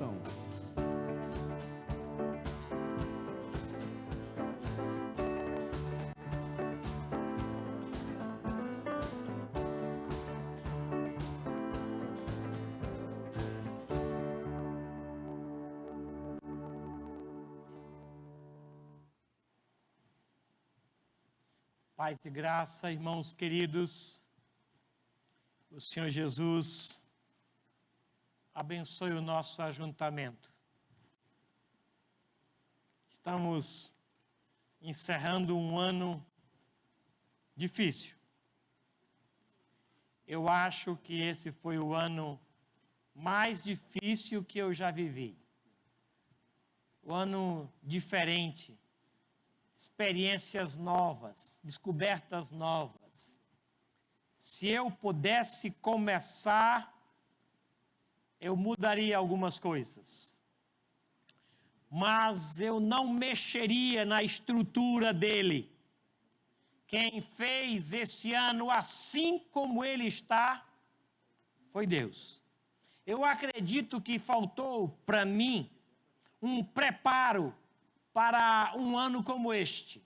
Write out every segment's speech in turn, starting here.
coração. Paz e graça, irmãos queridos, o Senhor Jesus abençoe o nosso ajuntamento. Estamos encerrando um ano difícil. Eu acho que esse foi o ano mais difícil que eu já vivi. O ano diferente. Experiências novas, descobertas novas. Se eu pudesse começar, eu mudaria algumas coisas. Mas eu não mexeria na estrutura dele. Quem fez esse ano assim como ele está, foi Deus. Eu acredito que faltou para mim um preparo para um ano como este.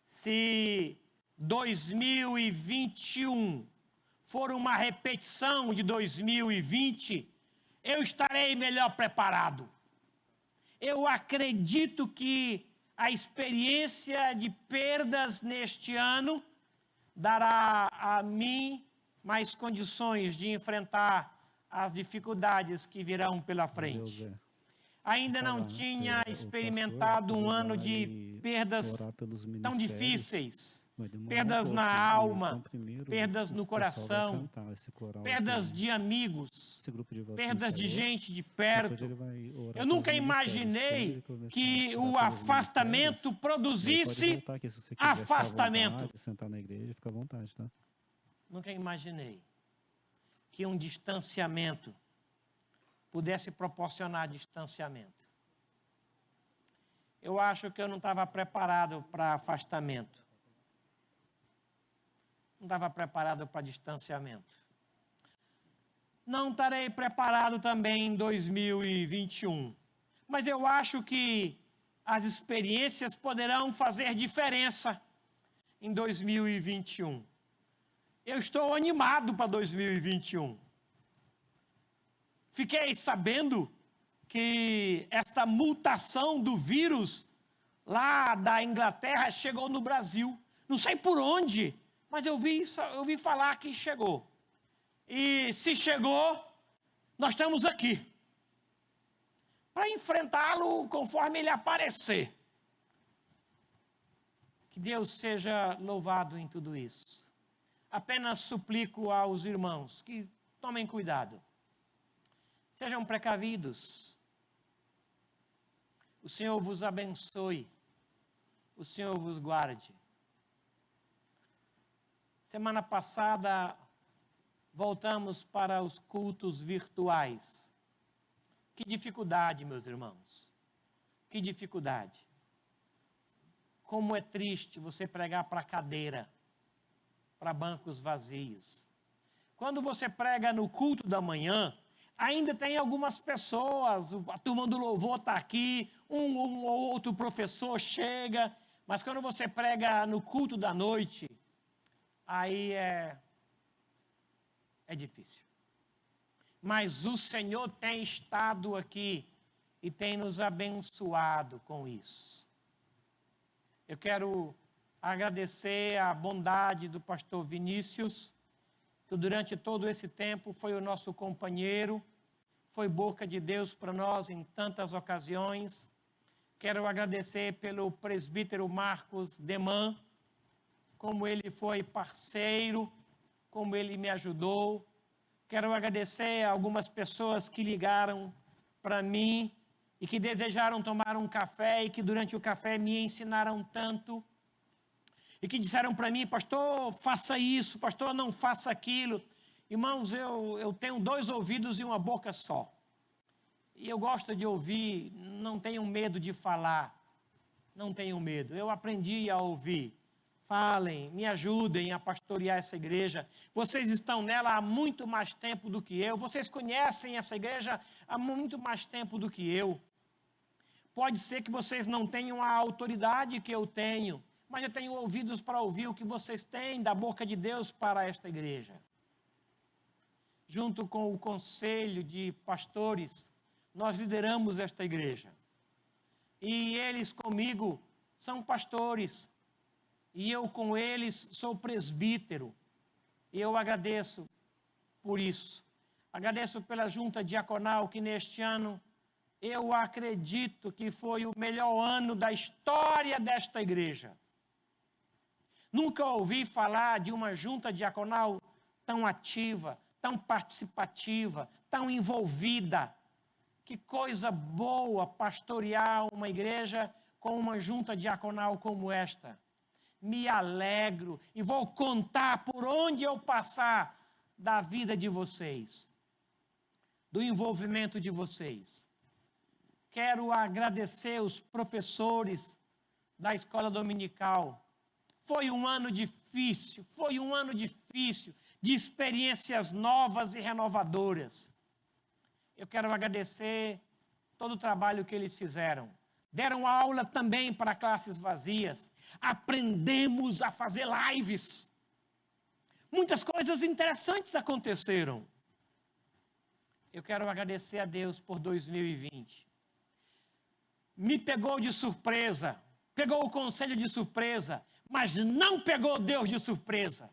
Se 2021 for uma repetição de 2020, eu estarei melhor preparado. Eu acredito que a experiência de perdas neste ano dará a mim mais condições de enfrentar as dificuldades que virão pela frente. Ainda não tinha experimentado um ano de perdas tão difíceis, perdas na alma, perdas no coração, perdas de amigos, perdas de gente de perto. Eu nunca imaginei que o afastamento produzisse afastamento. Nunca imaginei que um distanciamento pudesse proporcionar distanciamento. Eu acho que eu não estava preparado para afastamento. Não estava preparado para distanciamento. Não estarei preparado também em 2021. Mas eu acho que as experiências poderão fazer diferença em 2021. Eu estou animado para 2021. Fiquei sabendo que esta mutação do vírus lá da Inglaterra chegou no Brasil. Não sei por onde, mas eu ouvi falar que chegou. E se chegou, nós estamos aqui para enfrentá-lo conforme ele aparecer. Que Deus seja louvado em tudo isso. Apenas suplico aos irmãos que tomem cuidado. Sejam precavidos. O Senhor vos abençoe. O Senhor vos guarde. Semana passada, voltamos para os cultos virtuais. Que dificuldade, meus irmãos. Que dificuldade. Como é triste você pregar para cadeira, para bancos vazios. Quando você prega no culto da manhã, ainda tem algumas pessoas, a turma do louvor está aqui, um ou outro professor chega, mas quando você prega no culto da noite, aí é difícil. Mas o Senhor tem estado aqui e tem nos abençoado com isso. Eu quero agradecer a bondade do pastor Vinícius, que durante todo esse tempo foi o nosso companheiro, foi boca de Deus para nós em tantas ocasiões. Quero agradecer pelo presbítero Marcos Deman, como ele foi parceiro, como ele me ajudou. Quero agradecer a algumas pessoas que ligaram para mim e que desejaram tomar um café e que durante o café me ensinaram tanto. E que disseram para mim, pastor, faça isso, pastor, não faça aquilo. Irmãos, eu tenho 2 ouvidos e uma boca só. E eu gosto de ouvir, não tenho medo de falar. Não tenho medo. Eu aprendi a ouvir. falem, me ajudem a pastorear essa igreja. Vocês estão nela há muito mais tempo do que eu. Vocês conhecem essa igreja há muito mais tempo do que eu. Pode ser que vocês não tenham a autoridade que eu tenho, mas eu tenho ouvidos para ouvir o que vocês têm da boca de Deus para esta igreja. Junto com o conselho de pastores, nós lideramos esta igreja. E eles comigo são pastores. E eu com eles sou presbítero. E eu agradeço por isso. Agradeço pela junta diaconal que neste ano eu acredito que foi o melhor ano da história desta igreja. Nunca ouvi falar de uma junta diaconal tão ativa, tão participativa, tão envolvida. Que coisa boa pastorear uma igreja com uma junta diaconal como esta. Me alegro e vou contar por onde eu passar da vida de vocês, do envolvimento de vocês. Quero agradecer os professores da escola dominical. Foi um ano difícil, de experiências novas e renovadoras. Eu quero agradecer todo o trabalho que eles fizeram. Deram aula também para classes vazias. Aprendemos a fazer lives. Muitas coisas interessantes aconteceram. Eu quero agradecer a Deus por 2020. Me pegou de surpresa, pegou o conselho de surpresa, mas não pegou Deus de surpresa.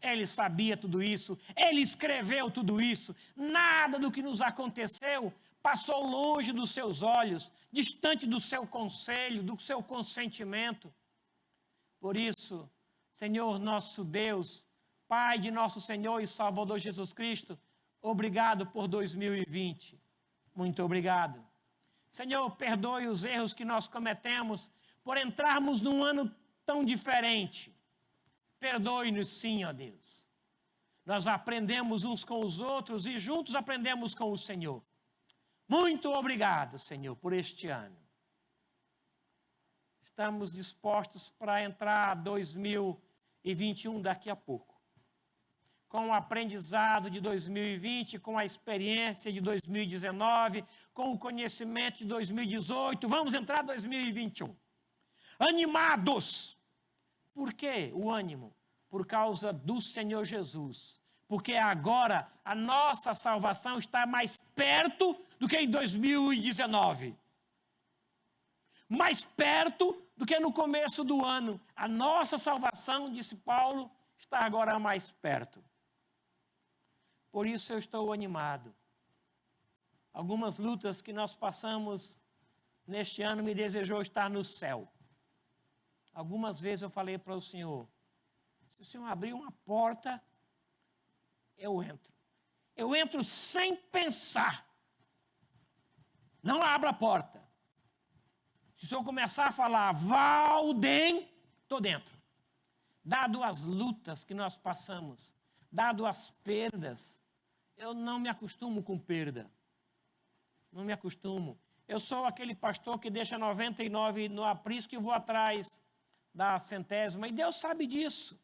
Ele sabia tudo isso, ele escreveu tudo isso. Nada do que nos aconteceu passou longe dos seus olhos, distante do seu conselho, do seu consentimento. Por isso, Senhor nosso Deus, Pai de nosso Senhor e Salvador Jesus Cristo, obrigado por 2020. Muito obrigado. Senhor, perdoe os erros que nós cometemos por entrarmos num ano tão diferente. Perdoe-nos sim, ó Deus. Nós aprendemos uns com os outros e juntos aprendemos com o Senhor. Muito obrigado, Senhor, por este ano. Estamos dispostos para entrar 2021 daqui a pouco. Com o aprendizado de 2020, com a experiência de 2019, com o conhecimento de 2018, vamos entrar 2021. Animados! Por que o ânimo? Por causa do Senhor Jesus. Porque agora a nossa salvação está mais perto do que em 2019. Mais perto do que no começo do ano. A nossa salvação, disse Paulo, está agora mais perto. Por isso eu estou animado. Algumas lutas que nós passamos neste ano me desejou estar no céu. Algumas vezes eu falei para o Senhor, se o Senhor abrir uma porta, eu entro. Eu entro sem pensar. Não abra a porta. Se o Senhor começar a falar, Valdem, estou dentro. Dado as lutas que nós passamos, dado as perdas, eu não me acostumo com perda. Não me acostumo. Eu sou aquele pastor que deixa 99 no aprisco e vou atrás da centésima. E Deus sabe disso.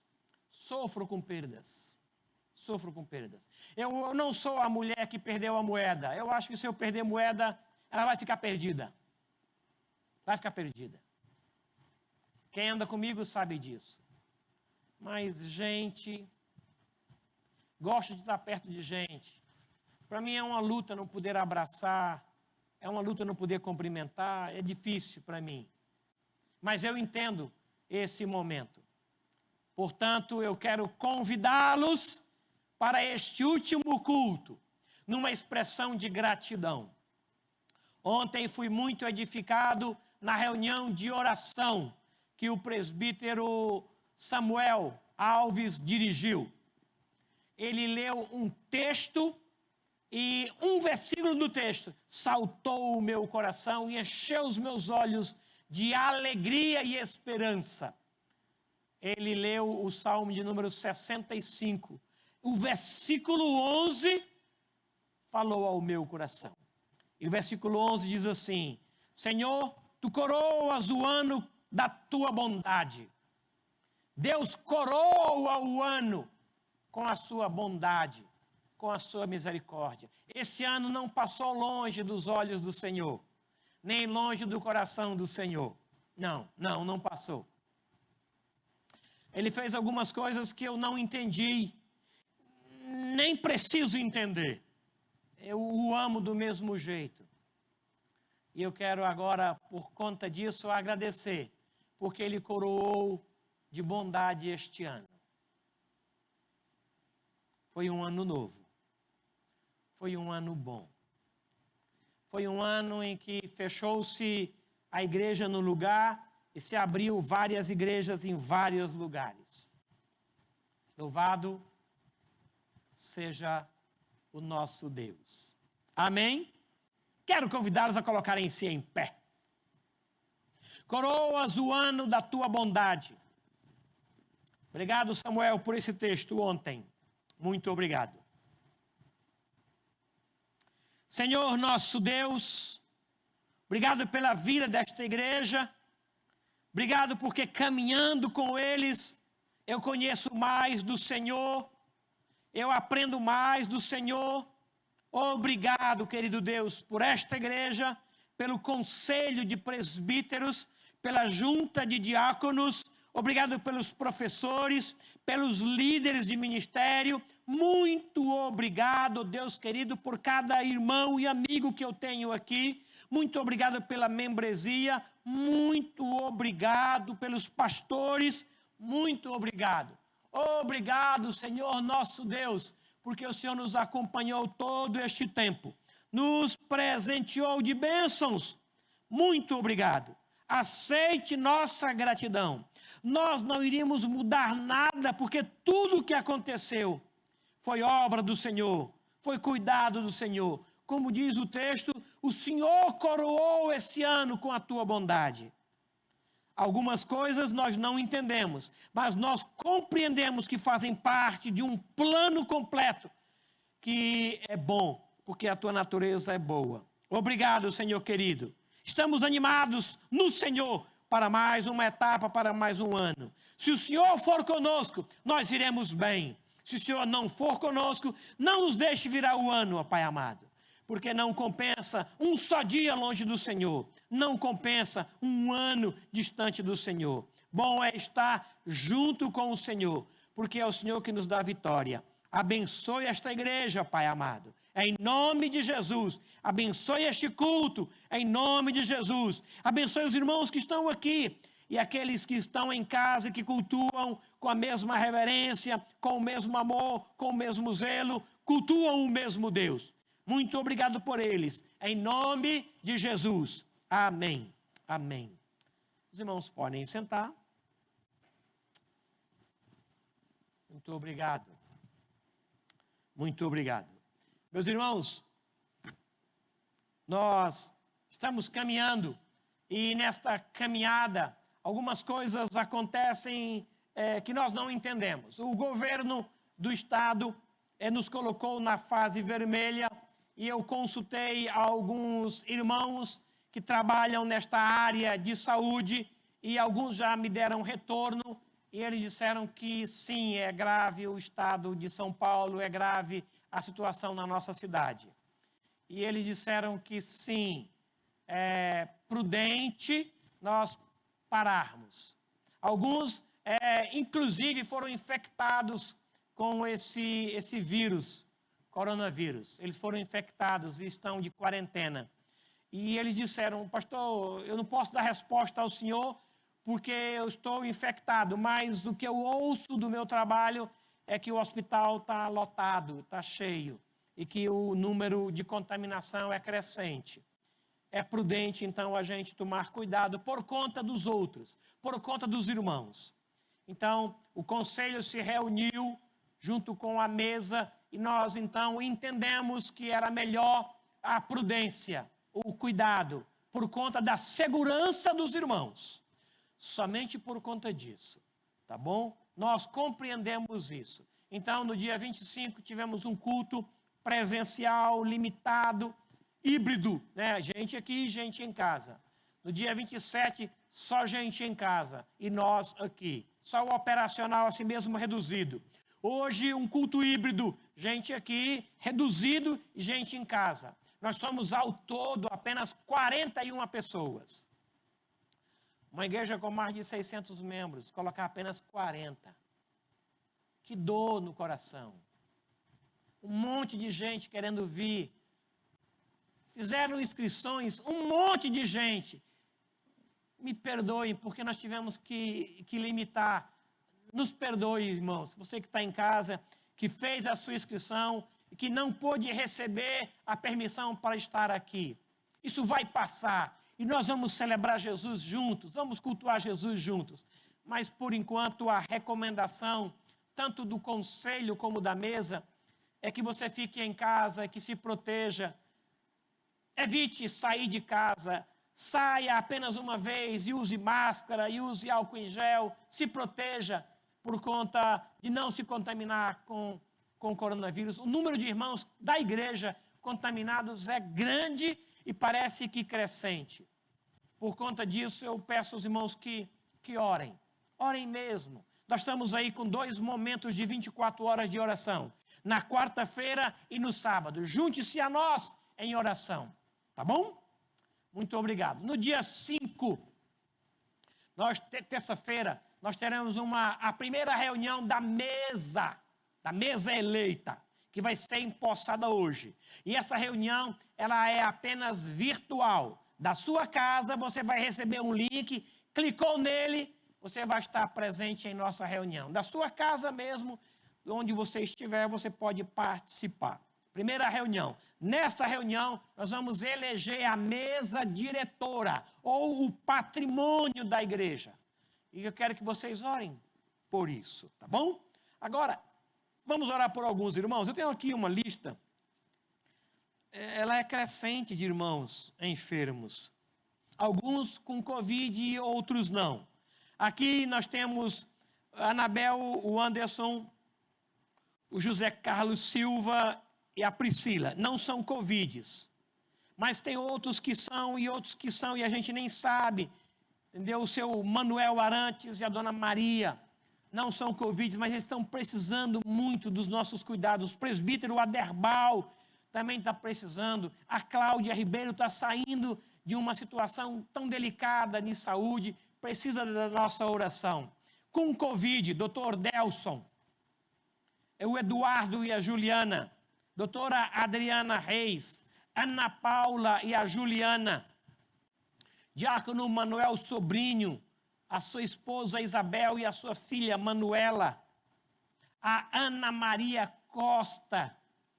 Sofro com perdas. Sofro com perdas. Eu não sou a mulher que perdeu a moeda. Eu acho que se eu perder moeda, ela vai ficar perdida. Vai ficar perdida. Quem anda comigo sabe disso. Mas, gente, gosto de estar perto de gente. Para mim é uma luta não poder abraçar, é uma luta não poder cumprimentar, é difícil para mim. Mas eu entendo esse momento. Portanto, eu quero convidá-los para este último culto, numa expressão de gratidão. Ontem fui muito edificado na reunião de oração que o presbítero Samuel Alves dirigiu. Ele leu um texto e um versículo do texto saltou o meu coração e encheu os meus olhos de alegria e esperança. Ele leu o Salmo de número 65. O versículo 11 falou ao meu coração. E o versículo 11 diz assim: Senhor, tu coroas o ano da tua bondade. Deus coroa o ano com a sua bondade, com a sua misericórdia. Esse ano não passou longe dos olhos do Senhor, nem longe do coração do Senhor. Não passou. Ele fez algumas coisas que eu não entendi, nem preciso entender. Eu o amo do mesmo jeito. E eu quero agora, por conta disso, agradecer, porque Ele coroou de bondade este ano. Foi um ano novo. Foi um ano bom. Foi um ano em que fechou-se a igreja no lugar e se abriu várias igrejas em vários lugares. Louvado seja o nosso Deus. Amém? Quero convidá-los a colocarem-se em pé. Coroas o ano da tua bondade. Obrigado, Samuel, por esse texto ontem. Muito obrigado. Senhor nosso Deus, obrigado pela vida desta igreja. Obrigado porque caminhando com eles, eu conheço mais do Senhor. Eu aprendo mais do Senhor. Obrigado, querido Deus, por esta igreja, pelo conselho de presbíteros, pela junta de diáconos. Obrigado pelos professores, pelos líderes de ministério. Muito obrigado, Deus querido, por cada irmão e amigo que eu tenho aqui. Muito obrigado pela membresia. Muito obrigado pelos pastores. Muito obrigado. Obrigado, Senhor nosso Deus, porque o Senhor nos acompanhou todo este tempo. Nos presenteou de bênçãos. Muito obrigado. Aceite nossa gratidão. Nós não iríamos mudar nada, porque tudo o que aconteceu foi obra do Senhor, foi cuidado do Senhor. Como diz o texto, o Senhor coroou esse ano com a tua bondade. Algumas coisas nós não entendemos, mas nós compreendemos que fazem parte de um plano completo, que é bom, porque a tua natureza é boa. Obrigado, Senhor querido. Estamos animados no Senhor para mais uma etapa, para mais um ano. Se o Senhor for conosco, nós iremos bem. Se o Senhor não for conosco, não nos deixe virar o ano, ó Pai amado. Porque não compensa um só dia longe do Senhor. Não compensa um ano distante do Senhor. Bom é estar junto com o Senhor, porque é o Senhor que nos dá vitória. Abençoe esta igreja, Pai amado. Em nome de Jesus, abençoe este culto, em nome de Jesus. Abençoe os irmãos que estão aqui e aqueles que estão em casa e que cultuam com a mesma reverência, com o mesmo amor, com o mesmo zelo, cultuam o mesmo Deus. Muito obrigado por eles, em nome de Jesus. Amém. Amém. Os irmãos podem sentar. Muito obrigado. Muito obrigado. Meus irmãos, nós estamos caminhando e nesta caminhada algumas coisas acontecem que nós não entendemos. O governo do estado nos colocou na fase vermelha e eu consultei alguns irmãos que trabalham nesta área de saúde e alguns já me deram retorno e eles disseram que sim, é grave o estado de São Paulo, é grave a situação na nossa cidade. E eles disseram que sim, é prudente nós pararmos. Alguns, inclusive, foram infectados com esse vírus, coronavírus. Eles foram infectados e estão de quarentena. E eles disseram, pastor, eu não posso dar resposta ao senhor porque eu estou infectado, mas o que eu ouço do meu trabalho é que o hospital está lotado, está cheio, e que o número de contaminação é crescente. É prudente, então, a gente tomar cuidado por conta dos outros, por conta dos irmãos. Então, o conselho se reuniu junto com a mesa e nós, então, entendemos que era melhor a prudência, o cuidado, por conta da segurança dos irmãos. Somente por conta disso, tá bom? Nós compreendemos isso. Então, no dia 25, tivemos um culto presencial, limitado, híbrido, né? Gente aqui e gente em casa. No dia 27, só gente em casa e nós aqui, só o operacional assim mesmo reduzido. Hoje um culto híbrido, gente aqui reduzido e gente em casa. Nós somos ao todo apenas 41 pessoas. Uma igreja com mais de 600 membros, colocar apenas 40. Que dor no coração. Um monte de gente querendo vir. Fizeram inscrições, um monte de gente. Me perdoem, porque nós tivemos que limitar. Nos perdoe, irmãos. Você que está em casa, que fez a sua inscrição e que não pôde receber a permissão para estar aqui. Isso vai passar e nós vamos celebrar Jesus juntos, vamos cultuar Jesus juntos. Mas, por enquanto, a recomendação, tanto do conselho como da mesa, é que você fique em casa, que se proteja. Evite sair de casa, saia apenas uma vez e use máscara, e use álcool em gel, se proteja por conta de não se contaminar com o coronavírus. O número de irmãos da igreja contaminados é grande e parece que crescente. Por conta disso, eu peço aos irmãos que orem. Orem mesmo. Nós estamos aí com 2 momentos de 24 horas de oração. Na quarta-feira e no sábado. Junte-se a nós em oração. Tá bom? Muito obrigado. No dia 5, terça-feira, nós teremos a primeira reunião da mesa eleita, que vai ser empossada hoje. E essa reunião, ela é apenas virtual. Da sua casa, você vai receber um link, clicou nele, você vai estar presente em nossa reunião. Da sua casa mesmo, onde você estiver, você pode participar. Primeira reunião. Nesta reunião, nós vamos eleger a mesa diretora, ou o patrimônio da igreja. E eu quero que vocês orem por isso, tá bom? Agora, vamos orar por alguns irmãos. Eu tenho aqui uma lista. Ela é crescente de irmãos enfermos. Alguns com Covid e outros não. Aqui nós temos a Anabel, o Anderson, o José Carlos Silva e a Priscila. Não são Covides. Mas tem outros que são e outros que são e a gente nem sabe. Entendeu? O seu Manuel Arantes e a dona Maria não são Covid, mas eles estão precisando muito dos nossos cuidados. O presbítero Aderbal também está precisando. A Cláudia Ribeiro está saindo de uma situação tão delicada de saúde, precisa da nossa oração. Com Covid, doutor Delson, o Eduardo e a Juliana, doutora Adriana Reis, Ana Paula e a Juliana, diácono Manuel Sobrinho, a sua esposa Isabel e a sua filha Manuela, a Ana Maria Costa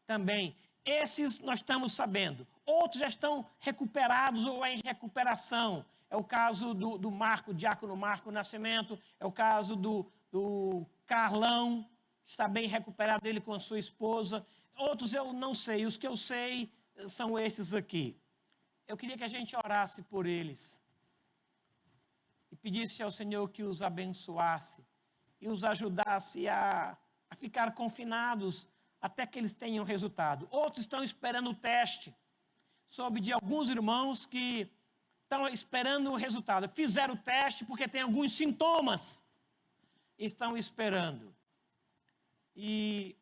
também. Esses nós estamos sabendo. Outros já estão recuperados ou em recuperação. É o caso do Marco, diácono Marco Nascimento, é o caso do Carlão, está bem recuperado ele com a sua esposa. Outros eu não sei, os que eu sei são esses aqui. Eu queria que a gente orasse por eles e pedisse ao Senhor que os abençoasse e os ajudasse a ficar confinados até que eles tenham resultado. Outros estão esperando o teste. Soube de alguns irmãos que estão esperando o resultado. Fizeram o teste porque tem alguns sintomas. Estão esperando. E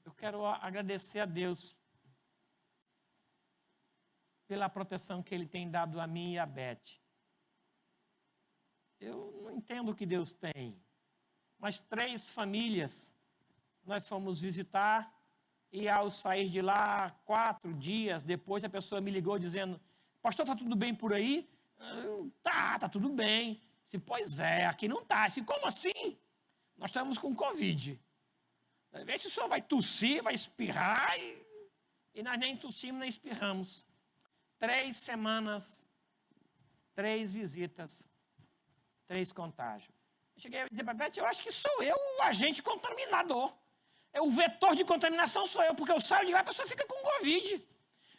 eu quero agradecer a Deus pela proteção que Ele tem dado a mim e a Beth. Eu não entendo o que Deus tem, mas 3 famílias nós fomos visitar e ao sair de lá, 4 dias depois, a pessoa me ligou dizendo: pastor, está tudo bem por aí? Tá tudo bem. Disse, pois é, aqui não está. Disse, como assim? Nós estamos com Covid. Vê se o senhor vai tossir, vai espirrar, e nós nem tossimos nem espirramos. 3 semanas, 3 visitas, 3 contágios. Eu cheguei a dizer para a Beth, eu acho que sou eu o agente contaminador. O vetor de contaminação sou eu, porque eu saio de lá e a pessoa fica com Covid.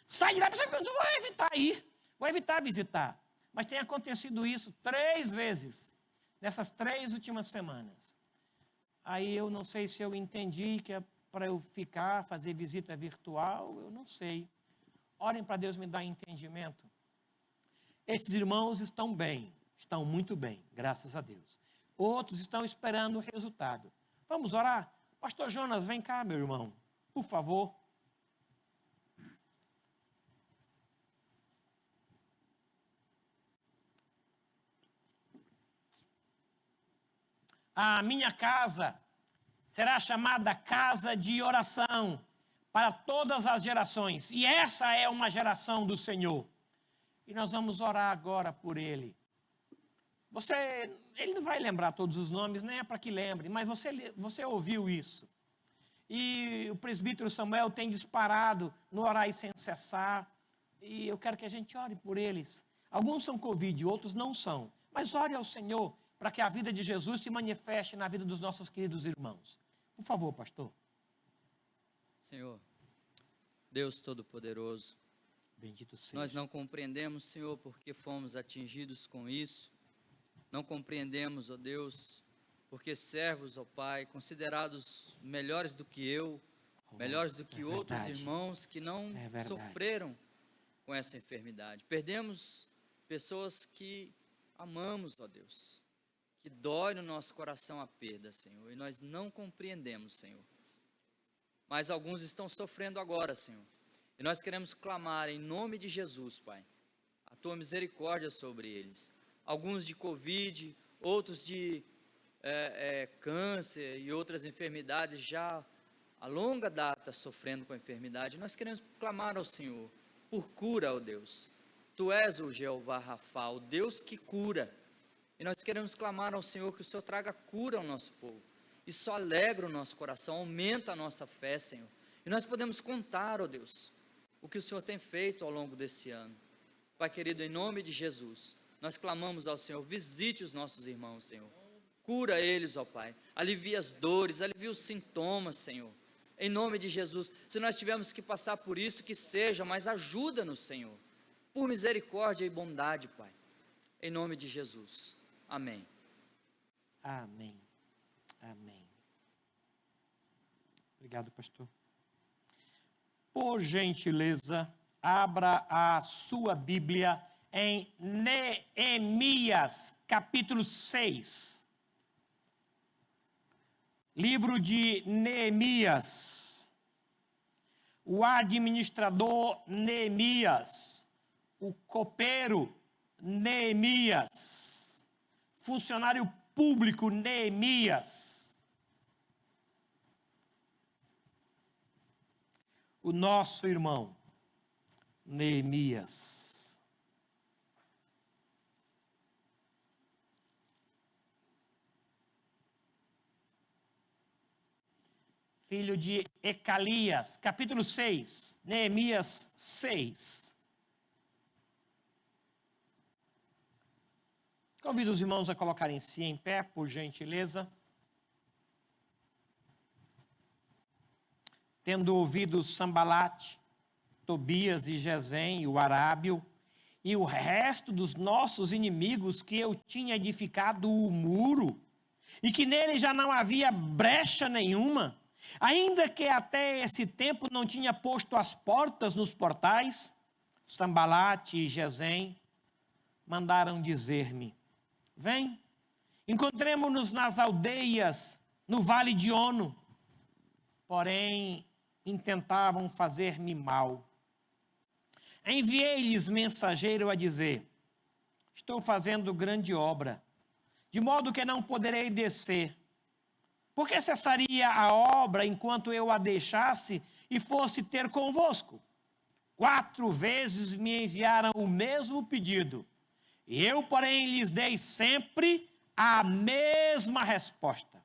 Sai de lá e a pessoa fica, não vou evitar ir, vou evitar visitar. Mas tem acontecido isso 3 vezes, nessas 3 últimas semanas. Aí eu não sei se eu entendi que é para eu ficar, fazer visita virtual, eu não sei. Orem para Deus me dar entendimento. Esses irmãos estão bem, estão muito bem, graças a Deus. Outros estão esperando o resultado. Vamos orar? Pastor Jonas, vem cá, meu irmão, por favor. A minha casa será chamada casa de oração para todas as gerações. E essa é uma geração do Senhor. E nós vamos orar agora por ele. Ele não vai lembrar todos os nomes, nem é para que lembre, mas você ouviu isso. E o presbítero Samuel tem disparado no orar sem cessar. E eu quero que a gente ore por eles. Alguns são Covid, outros não são. Mas ore ao Senhor para que a vida de Jesus se manifeste na vida dos nossos queridos irmãos. Por favor, pastor. Senhor, Deus Todo-Poderoso, Bendito seja. nós não compreendemos, Senhor, porque fomos atingidos com isso. Não compreendemos, ó Deus, porque servos, ó Pai, considerados melhores do que eu, melhores do que outros irmãos que não sofreram com essa enfermidade. Perdemos pessoas que amamos, ó Deus, que dói no nosso coração a perda, Senhor, e nós não compreendemos, Senhor. Mas alguns estão sofrendo agora, Senhor, e nós queremos clamar em nome de Jesus, Pai, a Tua misericórdia sobre eles. Alguns de Covid, outros de câncer e outras enfermidades já a longa data sofrendo com a enfermidade. Nós queremos clamar ao Senhor por cura, ó Deus. Tu és o Jeová Rafa, o Deus que cura. E nós queremos clamar ao Senhor que o Senhor traga cura ao nosso povo. Isso alegra o nosso coração, aumenta a nossa fé, Senhor. E nós podemos contar, ó Deus, o que o Senhor tem feito ao longo desse ano. Pai querido, em nome de Jesus, nós clamamos ao Senhor, visite os nossos irmãos, Senhor. Cura eles, ó Pai. Alivia as dores, alivia os sintomas, Senhor. Em nome de Jesus, se nós tivermos que passar por isso, que seja, mas ajuda-nos, Senhor. Por misericórdia e bondade, Pai. Em nome de Jesus. Amém. Amém. Amém. Obrigado, pastor. Por gentileza, abra a sua Bíblia em Neemias, capítulo 6. Livro de Neemias. O administrador Neemias. O copeiro Neemias. Funcionário público Neemias. O nosso irmão Neemias. Filho de Ecalias, capítulo 6, Neemias 6. Convido os irmãos a colocarem-se em pé, por gentileza. Tendo ouvido Sambalate, Tobias e Gesem, o Arábio, e o resto dos nossos inimigos que eu tinha edificado o muro, e que nele já não havia brecha nenhuma, ainda que até esse tempo não tinha posto as portas nos portais, Sambalate e Gesem mandaram dizer-me: vem, encontremo-nos nas aldeias, no vale de Ono. Porém, intentavam fazer-me mal. Enviei-lhes mensageiro a dizer: estou fazendo grande obra, de modo que não poderei descer. Por que cessaria a obra enquanto eu a deixasse e fosse ter convosco? 4 vezes me enviaram o mesmo pedido. Eu, porém, lhes dei sempre a mesma resposta.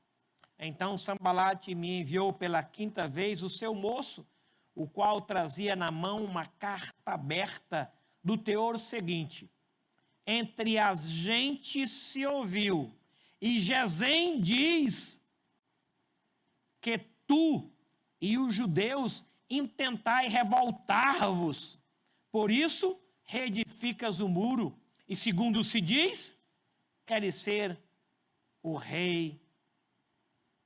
Então Sambalate me enviou pela 5ª vez o seu moço, o qual trazia na mão uma carta aberta do teor seguinte: entre as gentes se ouviu, e Gesem diz que tu e os judeus intentai revoltar-vos. Por isso, reedificas o muro, e segundo se diz, queres ser o rei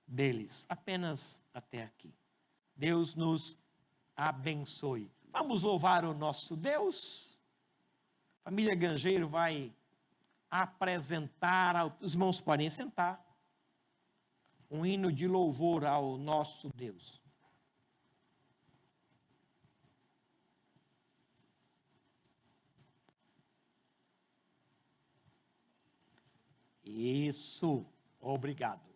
deles. Apenas até aqui. Deus nos abençoe. Vamos louvar o nosso Deus? A família Gangeiro vai apresentar, os irmãos podem sentar, um hino de louvor ao nosso Deus. Isso, obrigado.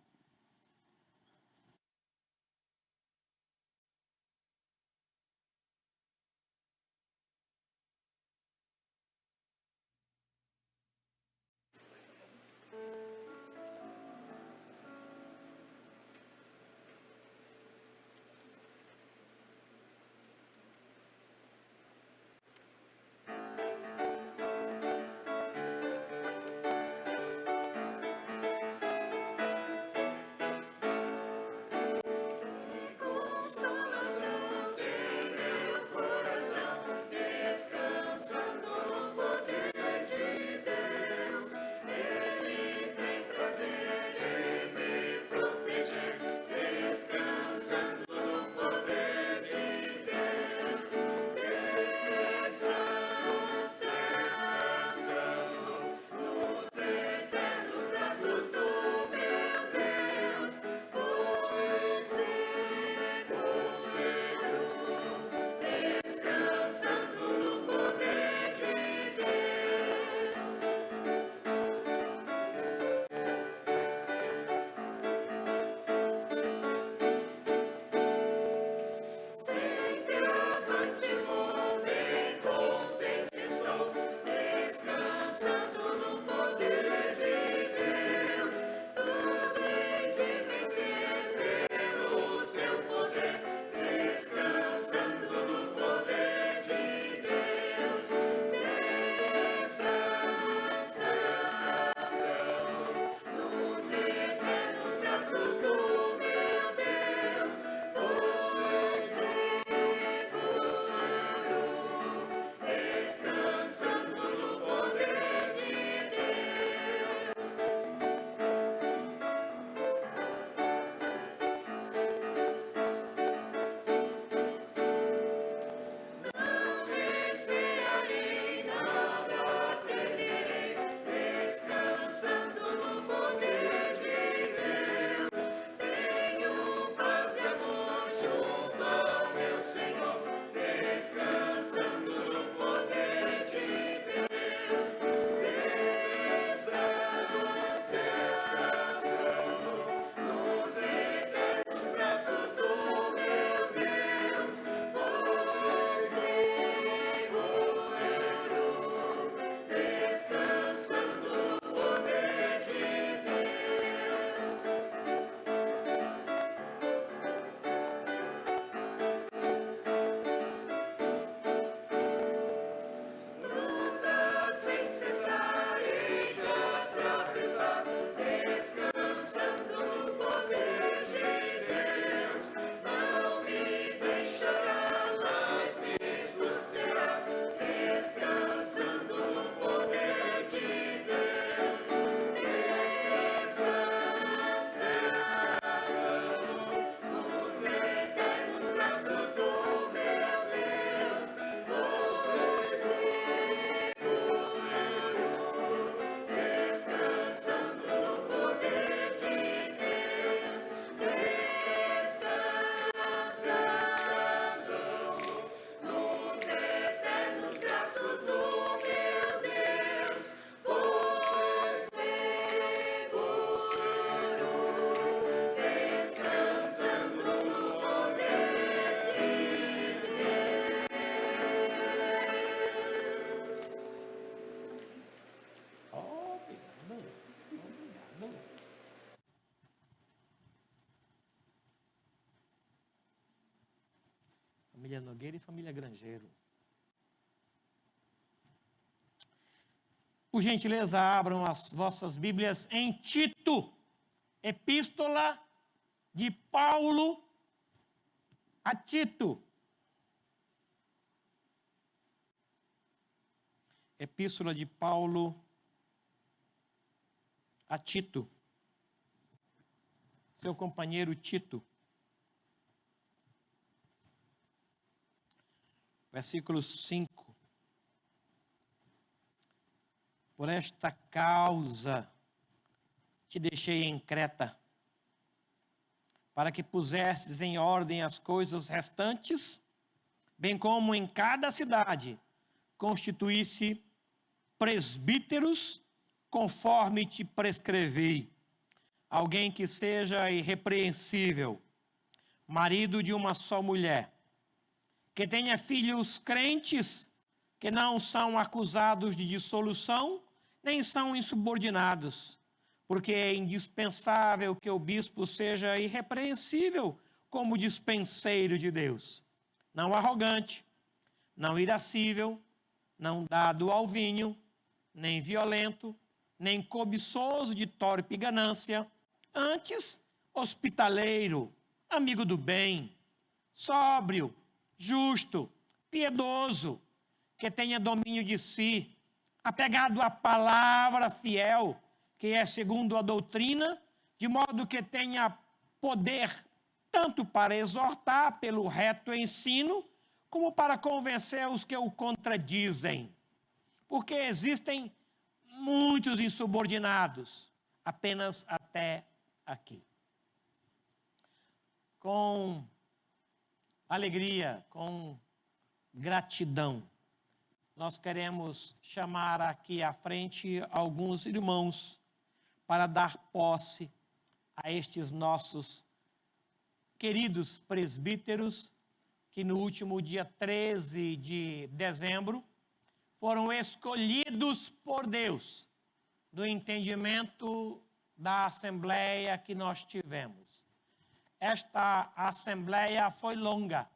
Família Nogueira e família Grangeiro. Por gentileza, abram as vossas Bíblias em Tito, Epístola de Paulo a Tito. Epístola de Paulo a Tito. Seu companheiro Tito. Versículo 5. por esta causa te deixei em Creta, para que pusesses em ordem as coisas restantes, bem como em cada cidade constituísse presbíteros, conforme te prescrevi, alguém que seja irrepreensível, marido de uma só mulher, que tenha filhos crentes, que não são acusados de dissolução, nem são insubordinados, porque é indispensável que o bispo seja irrepreensível como dispenseiro de Deus, não arrogante, não irascível, não dado ao vinho, nem violento, nem cobiçoso de torpe ganância, antes hospitaleiro, amigo do bem, sóbrio, justo, piedoso, que tenha domínio de si, apegado à palavra fiel, que é segundo a doutrina, de modo que tenha poder tanto para exortar pelo reto ensino, como para convencer os que o contradizem. Porque existem muitos insubordinados, apenas até aqui. Com alegria, com gratidão, nós queremos chamar aqui à frente alguns irmãos para dar posse a estes nossos queridos presbíteros que no último dia 13 de dezembro foram escolhidos por Deus no entendimento da assembleia que nós tivemos. Esta assembleia foi longa.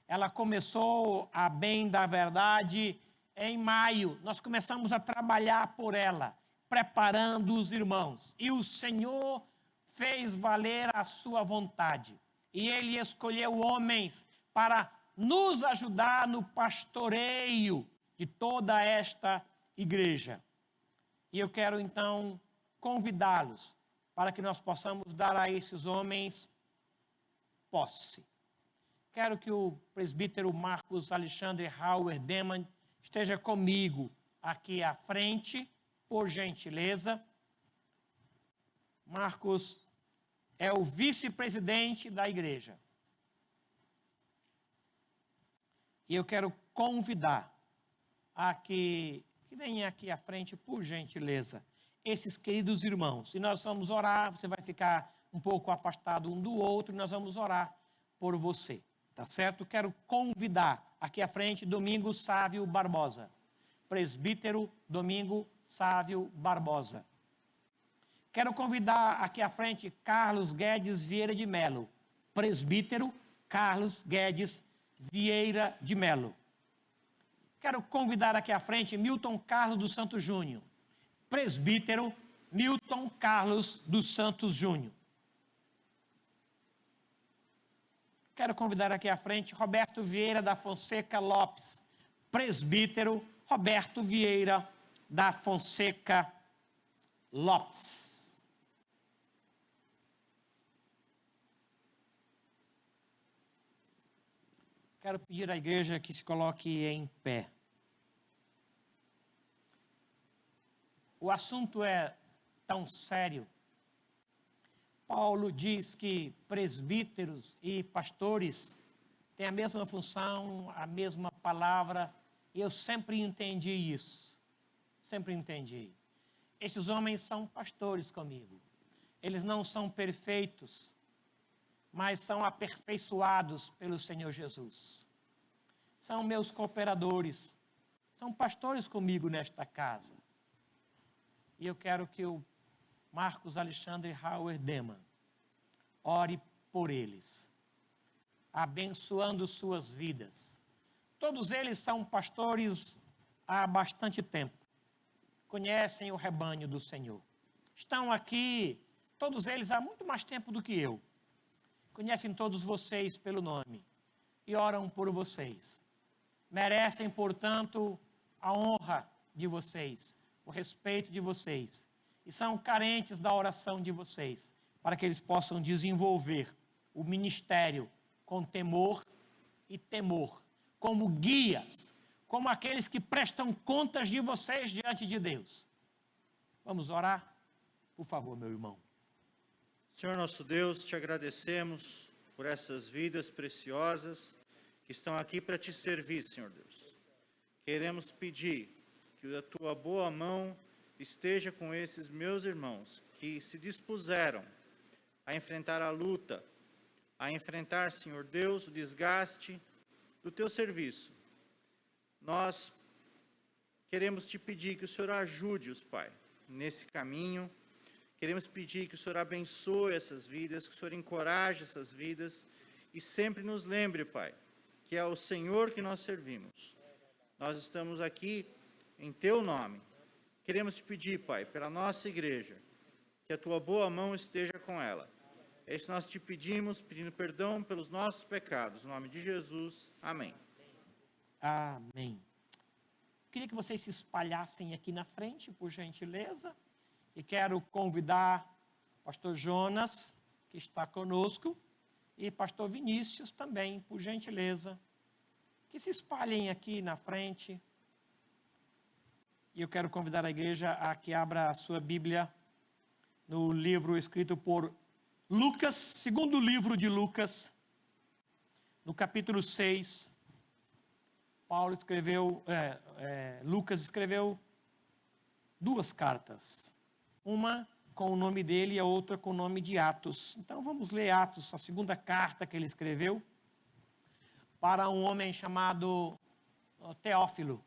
Ela começou, a bem da verdade, em maio. Nós começamos a trabalhar por ela, preparando os irmãos. E o Senhor fez valer a sua vontade. E Ele escolheu homens para nos ajudar no pastoreio de toda esta igreja. E eu quero, então, convidá-los para que nós possamos dar a esses homens posse. Quero que o presbítero Marcos Alexandre Hauer Deman esteja comigo aqui à frente, por gentileza. Marcos é o vice-presidente da igreja. E eu quero convidar a que venha aqui à frente, por gentileza, esses queridos irmãos. E nós vamos orar, você vai ficar um pouco afastado um do outro, e nós vamos orar por você. Tá certo? Quero convidar aqui à frente Domingo Sávio Barbosa. Presbítero Domingo Sávio Barbosa. Quero convidar aqui à frente Carlos Guedes Vieira de Melo. Presbítero Carlos Guedes Vieira de Melo. Quero convidar aqui à frente Milton Carlos dos Santos Júnior. Presbítero Milton Carlos dos Santos Júnior. Quero convidar aqui à frente Roberto Vieira da Fonseca Lopes. Presbítero Roberto Vieira da Fonseca Lopes. Quero pedir à igreja que se coloque em pé. O assunto é tão sério. Paulo diz que presbíteros e pastores têm a mesma função, a mesma palavra, e eu sempre entendi isso. Sempre entendi. Esses homens são pastores comigo. Eles não são perfeitos, mas são aperfeiçoados pelo Senhor Jesus. São meus cooperadores, são pastores comigo nesta casa. E eu quero que o Marcos Alexandre Hauer Deman ore por eles, abençoando suas vidas. Todos eles são pastores há bastante tempo, conhecem o rebanho do Senhor. Estão aqui, todos eles, há muito mais tempo do que eu. Conhecem todos vocês pelo nome e oram por vocês. Merecem, portanto, a honra de vocês, o respeito de vocês. E são carentes da oração de vocês, para que eles possam desenvolver o ministério com temor e temor, como guias, como aqueles que prestam contas de vocês diante de Deus. Vamos orar? Por favor, meu irmão. Senhor nosso Deus, te agradecemos por essas vidas preciosas que estão aqui para te servir, Senhor Deus. Queremos pedir que a tua boa mão esteja com esses meus irmãos que se dispuseram a enfrentar a luta, a enfrentar, Senhor Deus, o desgaste do teu serviço. Nós queremos te pedir que o Senhor ajude-os, Pai, nesse caminho. Queremos pedir que o Senhor abençoe essas vidas, que o Senhor encoraje essas vidas e sempre nos lembre, Pai, que é o Senhor que nós servimos. Nós estamos aqui em teu nome. Queremos te pedir, Pai, pela nossa igreja, que a tua boa mão esteja com ela. É isso que nós te pedimos, pedindo perdão pelos nossos pecados. Em nome de Jesus, amém. Amém. Queria que vocês se espalhassem aqui na frente, por gentileza. E quero convidar o pastor Jonas, que está conosco, e pastor Vinícius também, por gentileza, que se espalhem aqui na frente. E eu quero convidar a igreja a que abra a sua Bíblia no livro escrito por Lucas, segundo livro de Lucas, no capítulo 6. Lucas escreveu duas cartas. Uma com o nome dele e a outra com o nome de Atos. Então vamos ler Atos, a segunda carta que ele escreveu para um homem chamado Teófilo,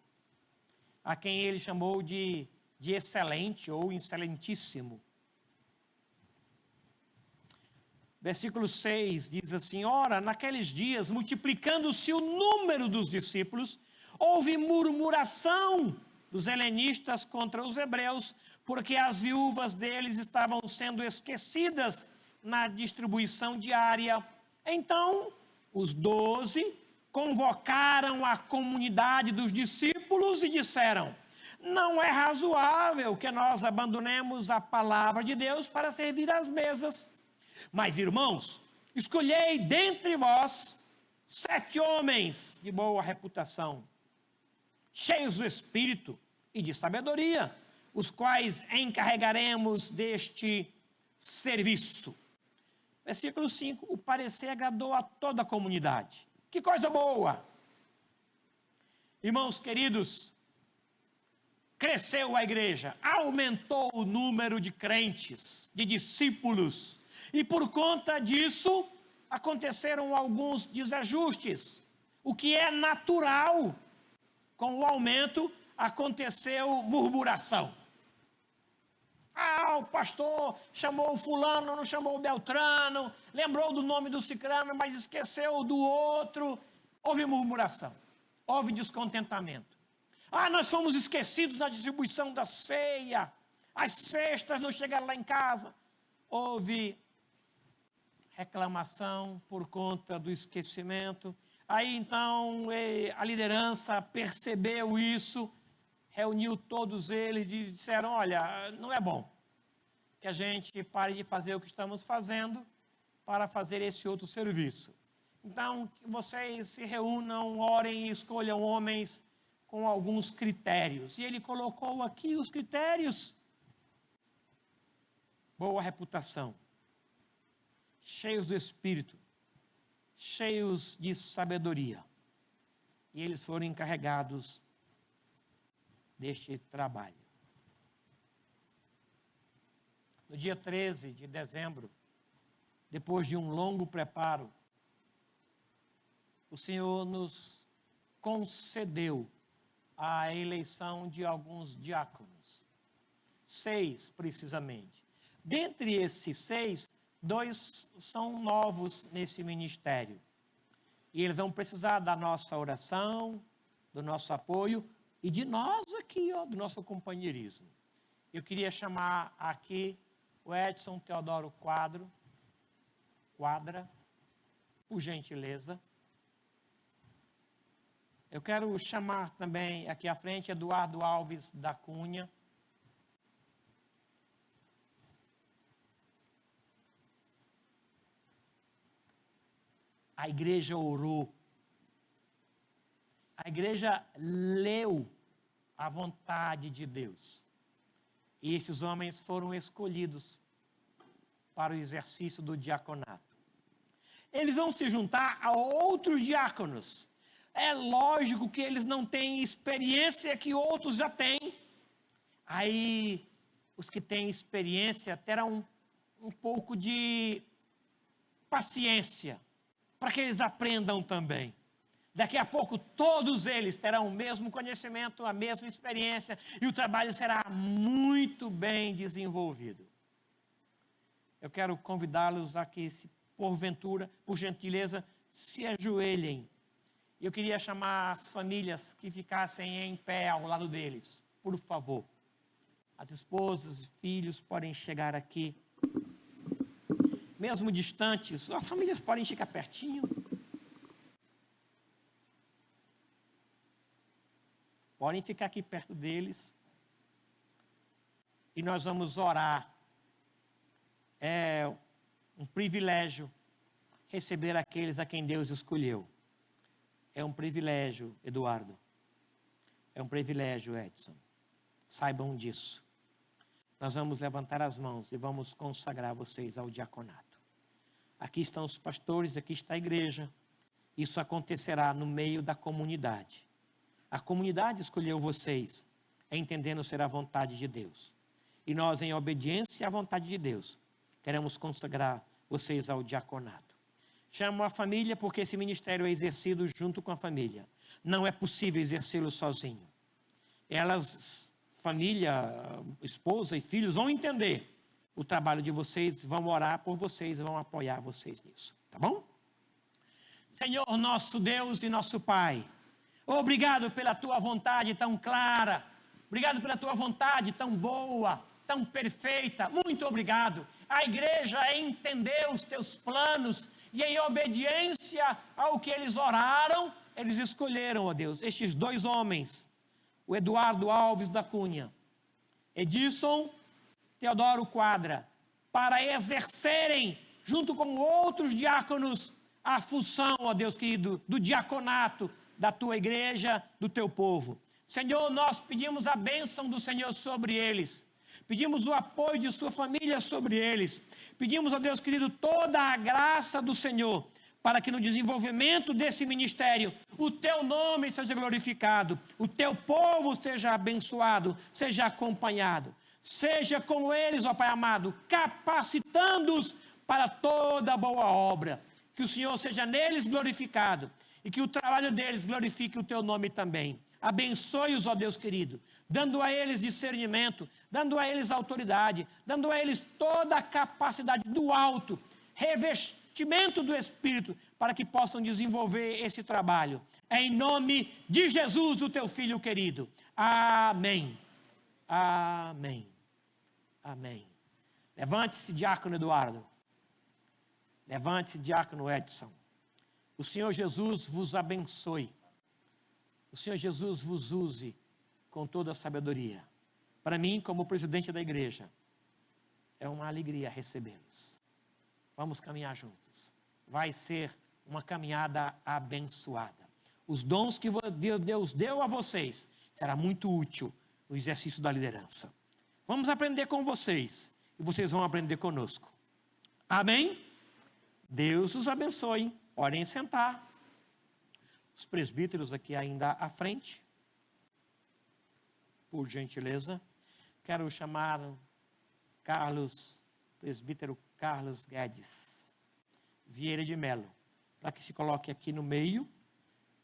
a quem ele chamou de excelente ou excelentíssimo. Versículo 6 diz assim: ora, naqueles dias, multiplicando-se o número dos discípulos, houve murmuração dos helenistas contra os hebreus, porque as viúvas deles estavam sendo esquecidas na distribuição diária. Então, os 12 convocaram a comunidade dos discípulos e disseram: não é razoável que nós abandonemos a palavra de Deus para servir às mesas. Mas, irmãos, escolhei dentre vós 7 homens de boa reputação, cheios do Espírito e de sabedoria, os quais encarregaremos deste serviço. Versículo 5, o parecer agradou a toda a comunidade. Que coisa boa! Irmãos queridos, cresceu a igreja, aumentou o número de crentes, de discípulos, e por conta disso aconteceram alguns desajustes. O que é natural, com o aumento aconteceu murmuração. O pastor chamou o fulano, não chamou o Beltrano, lembrou do nome do cicrano, mas esqueceu do outro. Houve murmuração, houve descontentamento. Nós fomos esquecidos na distribuição da ceia, as cestas não chegaram lá em casa. Houve reclamação por conta do esquecimento. Aí então a liderança percebeu isso, reuniu todos eles e disseram: olha, não é bom que a gente pare de fazer o que estamos fazendo para fazer esse outro serviço. Então, que vocês se reúnam, orem e escolham homens com alguns critérios. E ele colocou aqui os critérios: boa reputação, cheios do Espírito, cheios de sabedoria. E eles foram encarregados deste trabalho. No dia 13 de dezembro, depois de um longo preparo, o Senhor nos concedeu a eleição de alguns diáconos. 6, precisamente. Dentre esses 6, 2 são novos nesse ministério. E eles vão precisar da nossa oração, do nosso apoio e de nós aqui, do nosso companheirismo. Eu queria chamar aqui o Edson Teodoro Quadra, por gentileza. Eu quero chamar também aqui à frente Eduardo Alves da Cunha. A igreja orou. A igreja leu a vontade de Deus. E esses homens foram escolhidos para o exercício do diaconato. Eles vão se juntar a outros diáconos. É lógico que eles não têm experiência que outros já têm. Aí, os que têm experiência terão um pouco de paciência, para que eles aprendam também. Daqui a pouco, todos eles terão o mesmo conhecimento, a mesma experiência, e o trabalho será muito bem desenvolvido. Eu quero convidá-los a que, se porventura, por gentileza, se ajoelhem. Eu queria chamar as famílias que ficassem em pé ao lado deles, por favor. As esposas e filhos podem chegar aqui. Mesmo distantes, as famílias podem chegar pertinho. Podem ficar aqui perto deles. E nós vamos orar. É um privilégio receber aqueles a quem Deus escolheu. É um privilégio, Eduardo. É um privilégio, Edson. Saibam disso. Nós vamos levantar as mãos e vamos consagrar vocês ao diaconato. Aqui estão os pastores, aqui está a igreja. Isso acontecerá no meio da comunidade. A comunidade escolheu vocês, entendendo ser a vontade de Deus. E nós, em obediência à vontade de Deus, queremos consagrar vocês ao diaconato. Chamo a família porque esse ministério é exercido junto com a família. Não é possível exercê-lo sozinho. Elas, família, esposa e filhos, vão entender o trabalho de vocês, vão orar por vocês, vão apoiar vocês nisso. Tá bom? Senhor, nosso Deus e nosso Pai, obrigado pela tua vontade tão clara, obrigado pela tua vontade tão boa, tão perfeita, muito obrigado. A igreja entendeu os teus planos e em obediência ao que eles oraram, eles escolheram, ó Deus, estes dois homens, o Eduardo Alves da Cunha, Edilson Teodoro Quadra, para exercerem, junto com outros diáconos, a função, ó Deus querido, do diaconato da tua igreja, do teu povo. Senhor, nós pedimos a bênção do Senhor sobre eles, pedimos o apoio de sua família sobre eles, pedimos, ó Deus querido, toda a graça do Senhor, para que no desenvolvimento desse ministério, o teu nome seja glorificado, o teu povo seja abençoado, seja acompanhado. Seja com eles, ó Pai amado, capacitando-os para toda boa obra. Que o Senhor seja neles glorificado e que o trabalho deles glorifique o teu nome também. Abençoe-os, ó Deus querido, dando a eles discernimento, dando a eles autoridade, dando a eles toda a capacidade do alto, revestimento do Espírito, para que possam desenvolver esse trabalho. Em nome de Jesus, o teu Filho querido. Amém. Amém. Amém. Levante-se, diácono Eduardo. Levante-se, diácono Edson. O Senhor Jesus vos abençoe. O Senhor Jesus vos use com toda a sabedoria. Para mim, como presidente da igreja, é uma alegria recebê-los. Vamos caminhar juntos. Vai ser uma caminhada abençoada. Os dons que Deus deu a vocês será muito útil no exercício da liderança. Vamos aprender com vocês e vocês vão aprender conosco. Amém? Deus os abençoe. Podem sentar. Os presbíteros aqui ainda à frente. Por gentileza. Quero chamar presbítero Carlos Guedes Vieira de Melo, para que se coloque aqui no meio.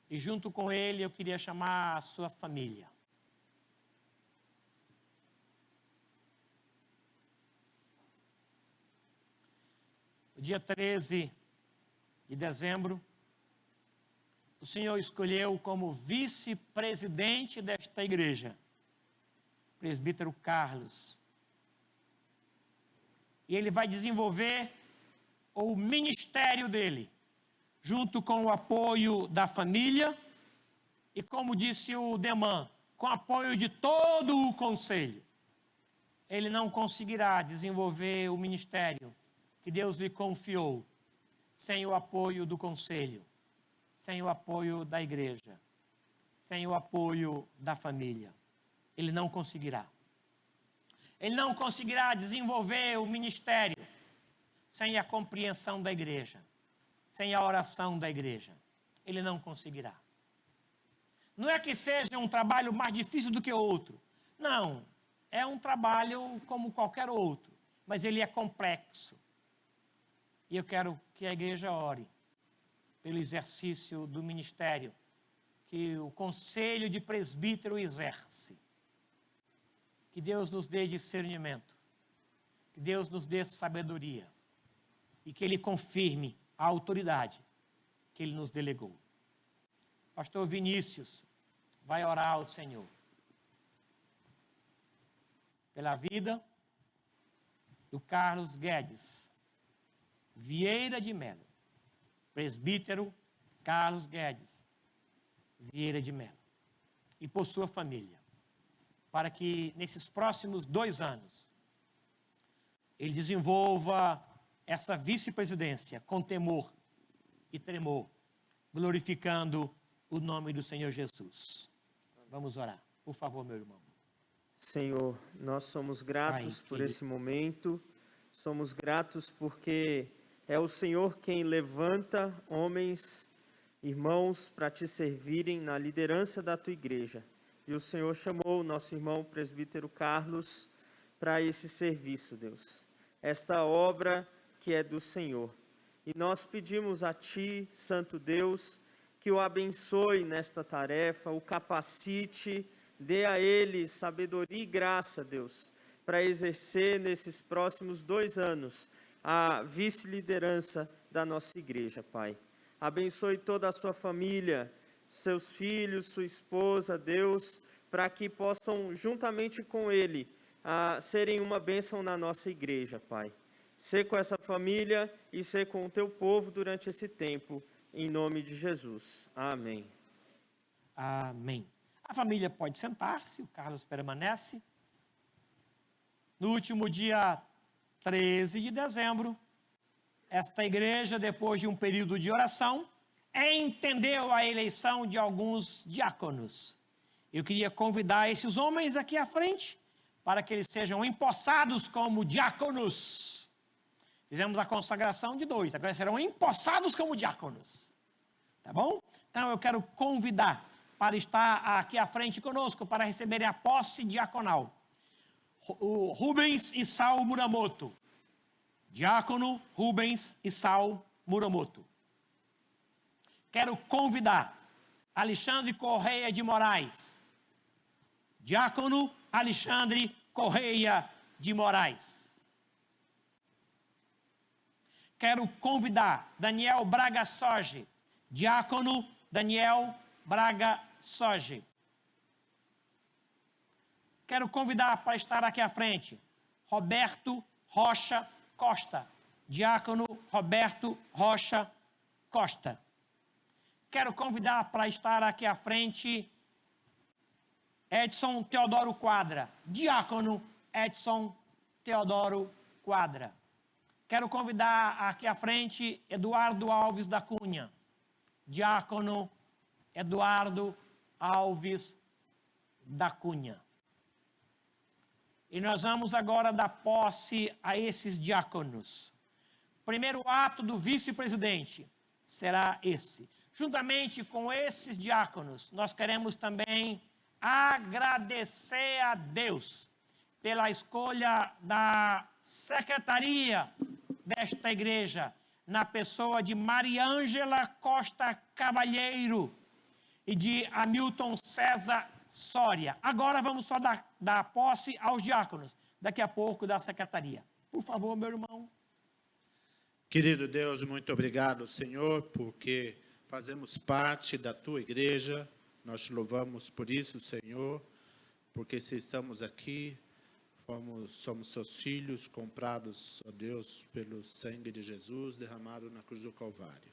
E junto com ele eu queria chamar a sua família. Dia 13 de dezembro, o Senhor escolheu como vice-presidente desta igreja, presbítero Carlos. E ele vai desenvolver o ministério dele, junto com o apoio da família e, como disse o Deman, com o apoio de todo o conselho. Ele não conseguirá desenvolver o ministério que Deus lhe confiou, sem o apoio do conselho, sem o apoio da igreja, sem o apoio da família. Ele não conseguirá. Ele não conseguirá desenvolver o ministério sem a compreensão da igreja, sem a oração da igreja. Ele não conseguirá. Não é que seja um trabalho mais difícil do que outro. Não, é um trabalho como qualquer outro, mas ele é complexo. E eu quero que a igreja ore pelo exercício do ministério que o Conselho de Presbítero exerce. Que Deus nos dê discernimento, que Deus nos dê sabedoria e que Ele confirme a autoridade que Ele nos delegou. Pastor Vinícius vai orar ao Senhor pela vida do Carlos Guedes Vieira de Melo, presbítero Carlos Guedes Vieira de Melo, e por sua família, para que nesses próximos 2 anos ele desenvolva essa vice-presidência com temor e tremor, glorificando o nome do Senhor Jesus. Vamos orar. Por favor, meu irmão. Senhor, nós somos gratos por esse momento, somos gratos porque é o Senhor quem levanta homens, irmãos, para te servirem na liderança da tua igreja. E o Senhor chamou o nosso irmão presbítero Carlos para esse serviço, Deus. Esta obra que é do Senhor. E nós pedimos a Ti, Santo Deus, que o abençoe nesta tarefa, o capacite, dê a ele sabedoria e graça, Deus, para exercer nesses próximos 2 anos a vice-liderança da nossa igreja, Pai. Abençoe toda a sua família, seus filhos, sua esposa, Deus, para que possam, juntamente com ele, serem uma bênção na nossa igreja, Pai. Ser com essa família e ser com o teu povo durante esse tempo, em nome de Jesus. Amém. Amém. A família pode sentar-se, o Carlos permanece. No último dia 13 de dezembro, esta igreja, depois de um período de oração, entendeu a eleição de alguns diáconos. Eu queria convidar esses homens aqui à frente, para que eles sejam empossados como diáconos. Fizemos a consagração de 2, agora serão empossados como diáconos. Tá bom? Então eu quero convidar para estar aqui à frente conosco, para receberem a posse diaconal, o Rubens e Sal Muramoto. Diácono Rubens e Sal Muramoto. Quero convidar Alexandre Correia de Moraes. Diácono Alexandre Correia de Moraes. Quero convidar Daniel Braga Soge. Diácono Daniel Braga Soge. Quero convidar para estar aqui à frente Roberto Rocha Costa. Diácono Roberto Rocha Costa. Quero convidar para estar aqui à frente Edson Teodoro Quadra. Diácono Edson Teodoro Quadra. Quero convidar aqui à frente Eduardo Alves da Cunha. Diácono Eduardo Alves da Cunha. E nós vamos agora dar posse a esses diáconos. O primeiro ato do vice-presidente será esse. Juntamente com esses diáconos, nós queremos também agradecer a Deus pela escolha da secretaria desta igreja, na pessoa de Mariângela Costa Cavalheiro e de Hamilton César Soria. Agora vamos só dar posse aos diáconos, daqui a pouco da secretaria. Por favor, meu irmão. Querido Deus, muito obrigado, Senhor, porque fazemos parte da Tua igreja. Nós te louvamos por isso, Senhor, porque se estamos aqui, somos Teus filhos, comprados, ó Deus, pelo sangue de Jesus, derramado na cruz do Calvário.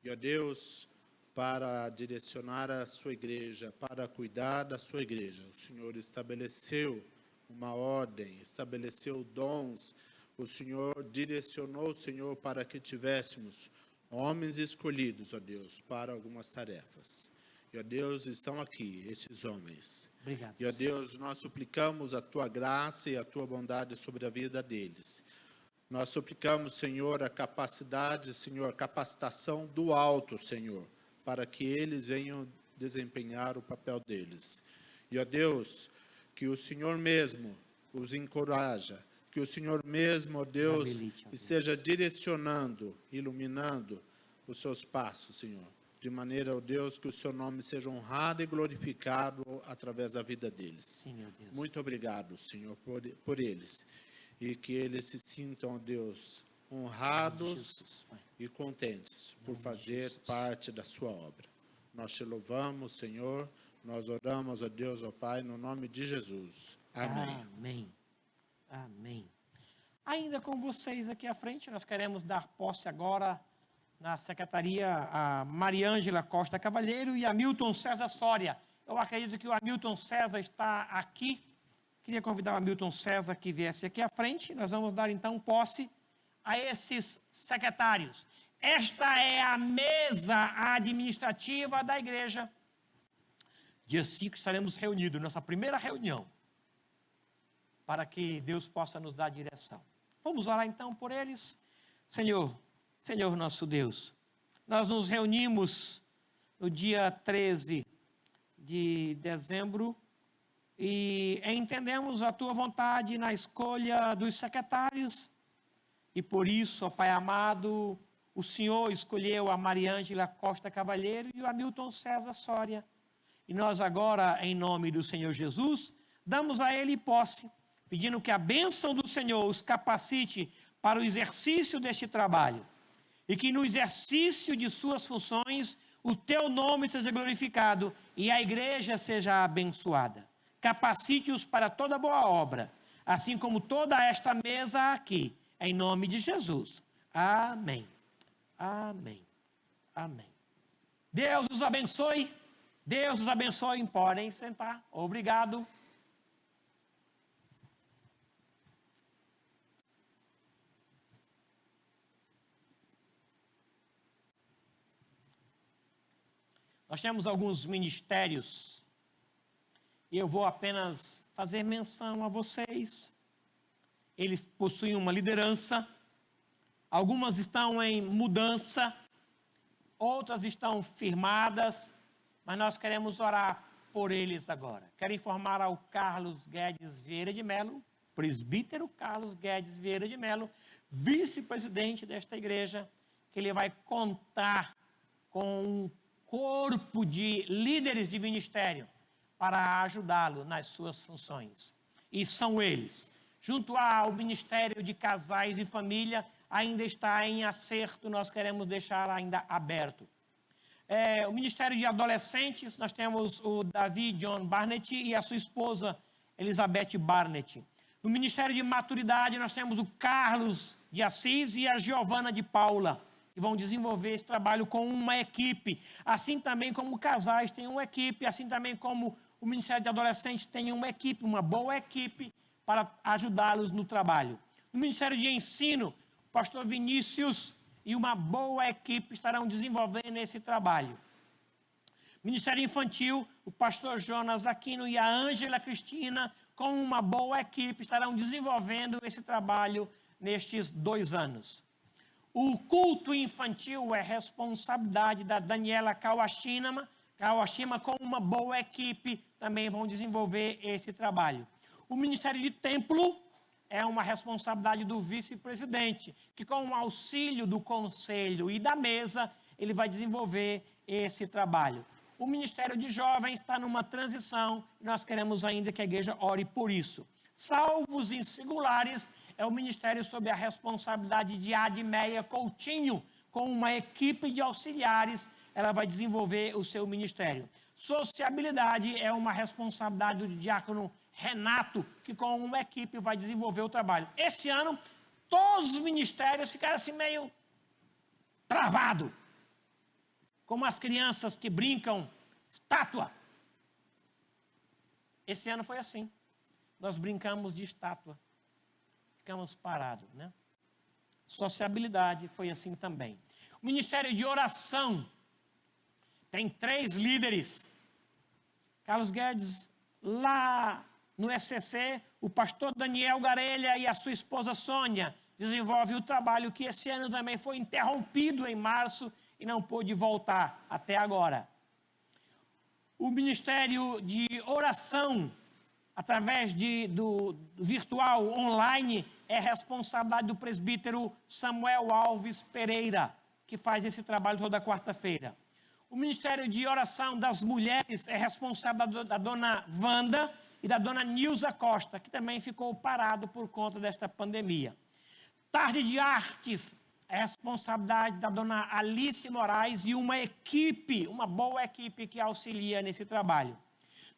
E, ó Deus, para direcionar a sua igreja, para cuidar da sua igreja, o Senhor estabeleceu uma ordem, estabeleceu dons, o Senhor direcionou, Senhor, para que tivéssemos homens escolhidos, ó Deus, para algumas tarefas. E, ó Deus, estão aqui estes homens. Obrigado. E, ó Deus, nós suplicamos a tua graça e a tua bondade sobre a vida deles. Nós suplicamos, Senhor, a capacidade, Senhor, capacitação do alto, Senhor, para que eles venham desempenhar o papel deles. E, ó Deus, que o Senhor mesmo os encoraja, que o Senhor mesmo, ó Deus, esteja direcionando, iluminando os seus passos, Senhor. De maneira, ó Deus, que o seu nome seja honrado e glorificado através da vida deles. Sim, meu Deus. Muito obrigado, Senhor, por eles. E que eles se sintam, ó Deus, honrados Jesus, Pai. e contentes por fazer parte da sua obra. Nós te louvamos, Senhor. Nós oramos, ó Deus, ó Pai, no nome de Jesus. Amém. Amém. Amém. Ainda com vocês aqui à frente, nós queremos dar posse agora na secretaria a Mariângela Costa Cavalheiro e a Hamilton César Soria. Eu acredito que o Hamilton César está aqui. Queria convidar o Hamilton César que viesse aqui à frente. Nós vamos dar então posse a esses secretários. Esta é a mesa administrativa da igreja. Dia 5 estaremos reunidos, nossa primeira reunião, para que Deus possa nos dar direção. Vamos orar então por eles. Senhor nosso Deus, nós nos reunimos no dia 13 de dezembro e entendemos a Tua vontade na escolha dos secretários e por isso, ó Pai amado, o Senhor escolheu a Mariângela Costa Cavalheiro e o Hamilton César Soria. E nós agora, em nome do Senhor Jesus, damos a ele posse, pedindo que a bênção do Senhor os capacite para o exercício deste trabalho. E que no exercício de suas funções, o teu nome seja glorificado e a igreja seja abençoada. Capacite-os para toda boa obra, assim como toda esta mesa aqui, em nome de Jesus. Amém. Amém. Amém. Deus os abençoe. Deus os abençoe. Podem sentar. Obrigado. Nós temos alguns ministérios e eu vou apenas fazer menção a vocês. Eles possuem uma liderança, algumas estão em mudança, outras estão firmadas, mas nós queremos orar por eles agora. Quero informar ao Carlos Guedes Vieira de Melo, presbítero Carlos Guedes Vieira de Melo, vice-presidente desta igreja, que ele vai contar com um corpo de líderes de ministério para ajudá-lo nas suas funções. E são eles. Junto ao Ministério de Casais e Família, ainda está em acerto, nós queremos deixar ainda aberto. O Ministério de Adolescentes, nós temos o Davi John Barnett e a sua esposa, Elizabeth Barnett. No Ministério de Maturidade, nós temos o Carlos de Assis e a Giovana de Paula, que vão desenvolver esse trabalho com uma equipe. Assim também como casais têm uma equipe, assim também como o Ministério de Adolescentes tem uma equipe, uma boa equipe, para ajudá-los no trabalho. No Ministério de Ensino, o pastor Vinícius e uma boa equipe estarão desenvolvendo esse trabalho. Ministério Infantil, o pastor Jonas Aquino e a Ângela Cristina, com uma boa equipe, estarão desenvolvendo esse trabalho nestes 2 anos. O culto infantil é responsabilidade da Daniela Kawashima, com uma boa equipe, também vão desenvolver esse trabalho. O Ministério de Templo é uma responsabilidade do vice-presidente, que com o auxílio do conselho e da mesa, ele vai desenvolver esse trabalho. O Ministério de Jovens está numa transição, e nós queremos ainda que a igreja ore por isso. Salvos e singulares é o ministério sob a responsabilidade de Admeia Coutinho, com uma equipe de auxiliares, ela vai desenvolver o seu ministério. Sociabilidade é uma responsabilidade do diácono Renato, que com uma equipe vai desenvolver o trabalho. Esse ano, todos os ministérios ficaram assim meio travado, como as crianças que brincam estátua. Esse ano foi assim. Nós brincamos de estátua. Ficamos parados, né? Sociabilidade foi assim também. O Ministério de Oração tem 3 líderes. Carlos Guedes, lá no SCC, o pastor Daniel Garelha e a sua esposa Sônia desenvolvem o trabalho que esse ano também foi interrompido em março e não pôde voltar até agora. O Ministério de Oração, através do virtual online, é responsabilidade do presbítero Samuel Alves Pereira, que faz esse trabalho toda quarta-feira. O Ministério de Oração das Mulheres é responsável da dona Wanda e da dona Nilza Costa, que também ficou parado por conta desta pandemia. Tarde de Artes é responsabilidade da dona Alice Moraes e uma equipe, uma boa equipe que auxilia nesse trabalho.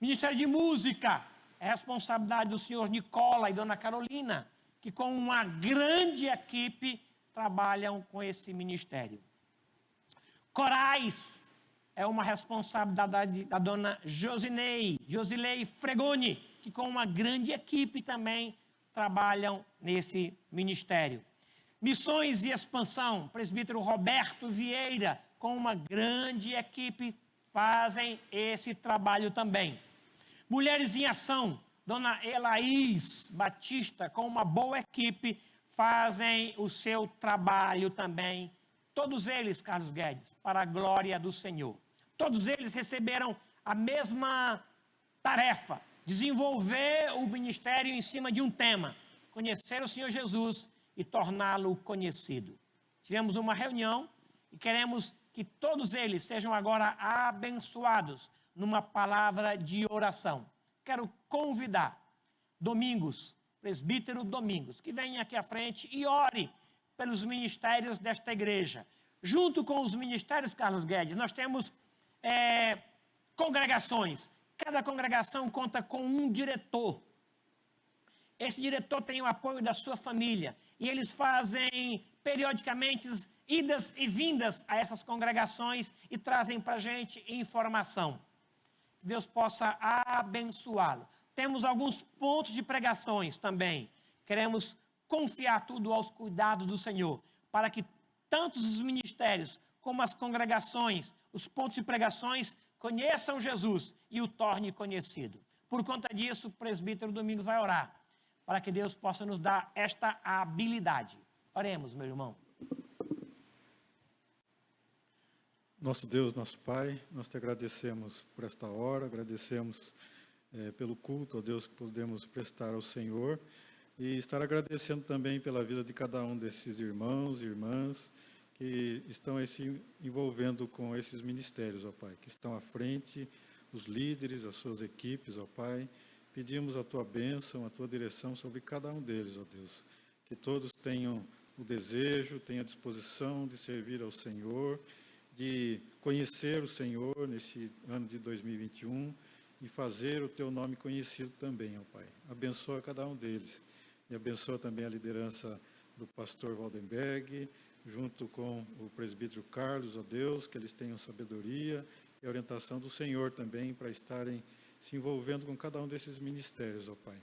Ministério de Música é responsabilidade do senhor Nicola e dona Carolina, que com uma grande equipe trabalham com esse ministério. Corais é uma responsabilidade da dona Josilei Fregoni, que com uma grande equipe também trabalham nesse ministério. Missões e Expansão, presbítero Roberto Vieira, com uma grande equipe, fazem esse trabalho também. Mulheres em Ação, dona Elaís Batista, com uma boa equipe, fazem o seu trabalho também. Todos eles, Carlos Guedes, para a glória do Senhor. Todos eles receberam a mesma tarefa, desenvolver o ministério em cima de um tema, conhecer o Senhor Jesus e torná-lo conhecido. Tivemos uma reunião e queremos que todos eles sejam agora abençoados numa palavra de oração. Quero convidar Domingos, presbítero Domingos, que venha aqui à frente e ore pelos ministérios desta igreja. Junto com os ministérios, Carlos Guedes, nós temos congregações. Cada congregação conta com um diretor. Esse diretor tem o apoio da sua família e eles fazem periodicamente idas e vindas a essas congregações e trazem para a gente informação. Deus possa abençoá-lo. Temos alguns pontos de pregações também. Queremos confiar tudo aos cuidados do Senhor, para que tanto os ministérios como as congregações, os pontos de pregações, conheçam Jesus e o torne conhecido. Por conta disso, o presbítero Domingos vai orar, para que Deus possa nos dar esta habilidade. Oremos, meu irmão. Nosso Deus, nosso Pai, nós te agradecemos por esta hora, agradecemos pelo culto, ó Deus, que podemos prestar ao Senhor e estar agradecendo também pela vida de cada um desses irmãos e irmãs que estão aí se envolvendo com esses ministérios, ó Pai, que estão à frente, os líderes, as suas equipes, ó Pai. Pedimos a Tua bênção, a Tua direção sobre cada um deles, ó Deus, que todos tenham o desejo, tenham a disposição de servir ao Senhor, de conhecer o Senhor nesse ano de 2021 e fazer o Teu nome conhecido também, ó Pai. Abençoa cada um deles e abençoa também a liderança do pastor Waldenberg, junto com o presbítero Carlos, ó Deus, que eles tenham sabedoria e orientação do Senhor também para estarem se envolvendo com cada um desses ministérios, ó Pai.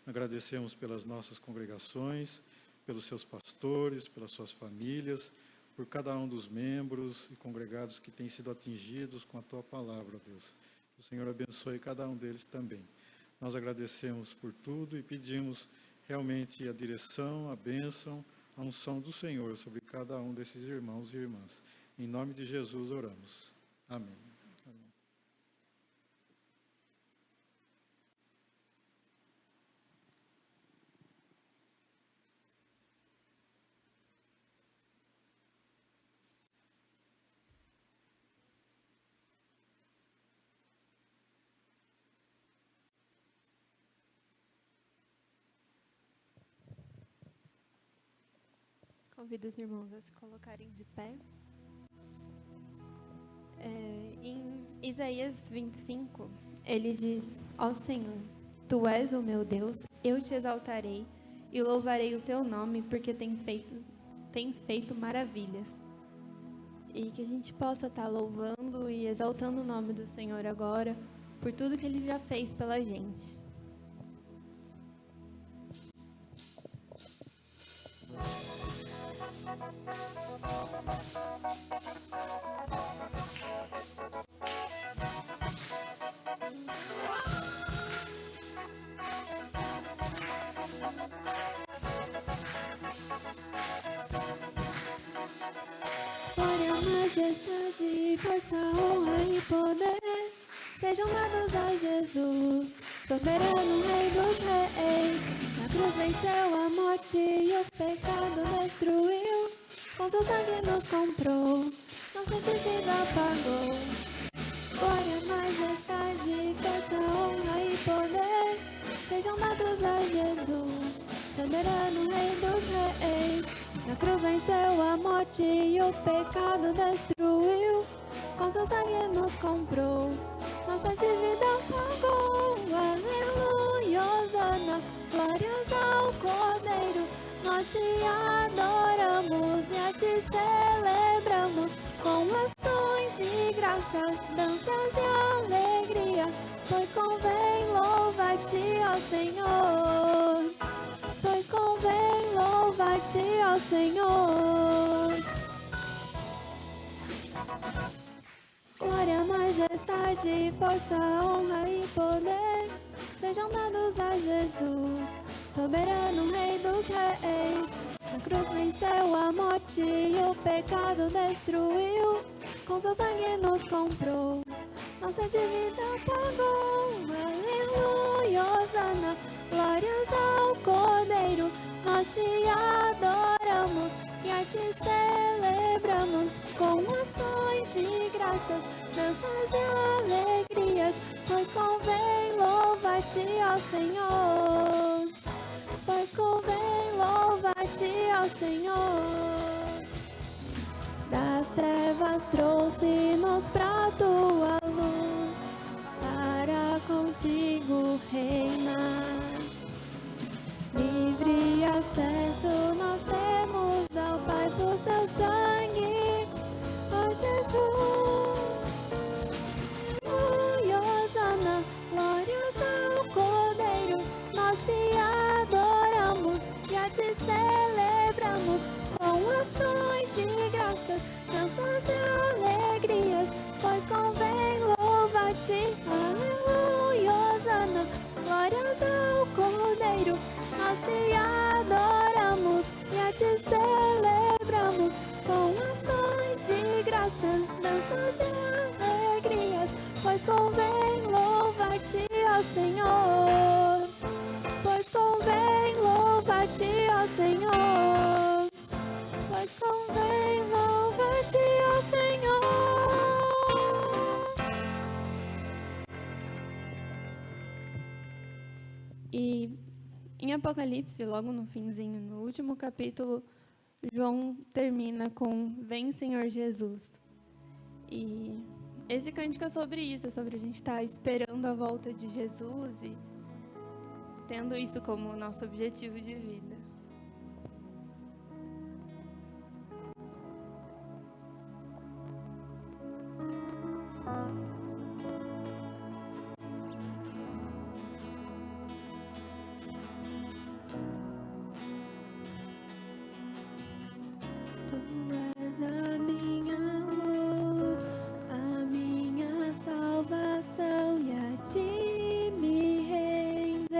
Agradecemos pelas nossas congregações, pelos seus pastores, pelas suas famílias, por cada um dos membros e congregados que têm sido atingidos com a Tua palavra, ó Deus. Que o Senhor abençoe cada um deles também. Nós agradecemos por tudo e pedimos realmente a direção, a bênção, a unção do Senhor sobre cada um desses irmãos e irmãs. Em nome de Jesus oramos. Amém. Amém. Convido os irmãos a se colocarem de pé. Em Isaías 25, ele diz: Ó Senhor, Tu és o meu Deus, eu te exaltarei e louvarei o Teu nome, porque tens feito maravilhas. E que a gente possa estar louvando e exaltando o nome do Senhor agora, por tudo que Ele já fez pela gente. majestade, força, honra e poder sejam dados a Jesus, soberano Rei dos Reis. Na cruz venceu a morte e o pecado destruiu, com seu sangue nos comprou, nossa dívida pagou. Glória, majestade, força, honra e poder sejam dados a Jesus, soberano Rei dos Reis. Na cruz venceu a morte e o pecado destruiu, com seu sangue nos comprou, nossa dívida pagou. Aleluia, Hosana, glórias ao Cordeiro. Nós te adoramos e a te celebramos com ações de graças, danças e alegria, pois convém louvar-te, ó Senhor. Pois convém louvar-te, ó Senhor. Glória, majestade, força, honra e poder sejam dados a Jesus, soberano Rei dos Reis. Na cruz venceu a morte e o pecado destruiu, com seu sangue nos comprou, nossa dívida pagou. Aleluia, Hosana, glórias ao Cordeiro. Nós te adoramos e a te celebramos com ações de graças, danças e alegrias, pois convém louvar-te, ó Senhor. Pois convém louvar-te, ó Senhor. Das trevas trouxe-nos pra tua luz, para contigo reinar. Livre acesso nós temos ao Pai por seu sangue, ó Jesus. Aleluia, Hosana, glórias ao Cordeiro. Nós te adoramos e a te celebramos com ações de graças, danças e alegrias, pois convém louvar-te. Aleluia, Hosana, glórias ao Cordeiro. Nós te adoramos e a te celebramos com ações de graças, danças e alegrias, pois convém louvar-te, ó Senhor. Pois convém louvar-te, ó Senhor. Pois convém louvar-te, ó Senhor. E em Apocalipse, logo no finzinho, no último capítulo, João termina com "Vem, Senhor Jesus". E esse cântico é sobre isso, é sobre a gente estar esperando a volta de Jesus e tendo isso como nosso objetivo de vida. Tu és a minha luz, a minha salvação, e a ti me renderei.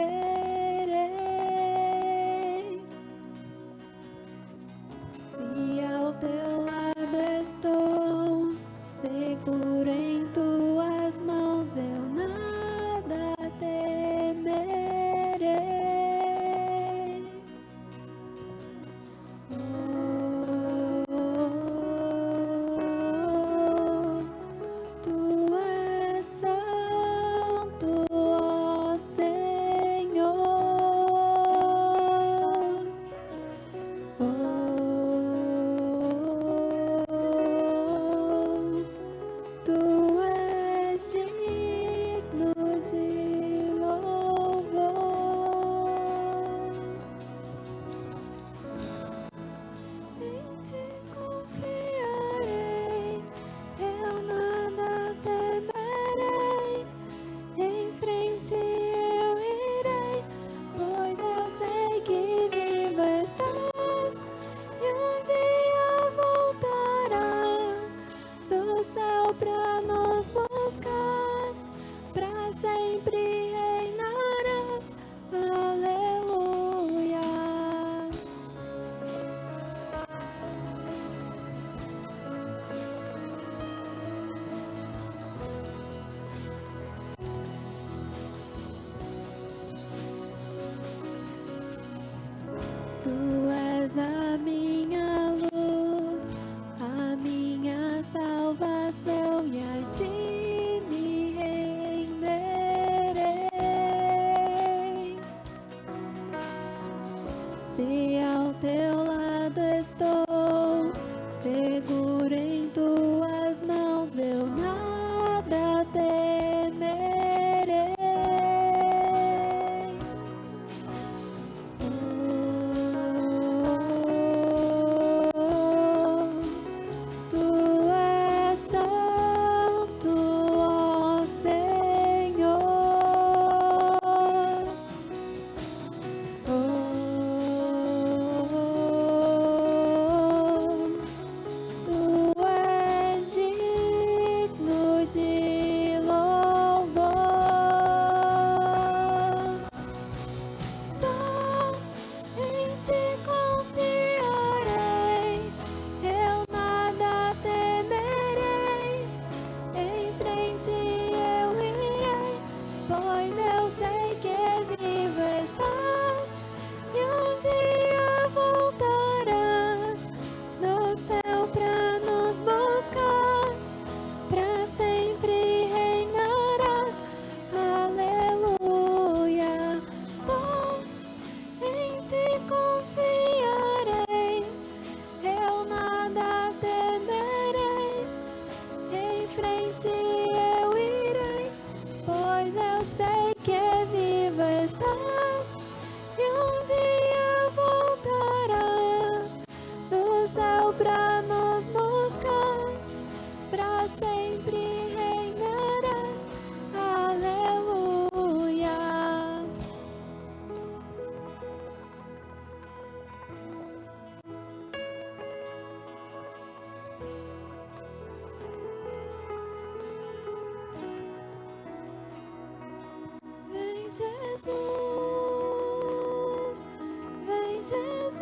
Jesus.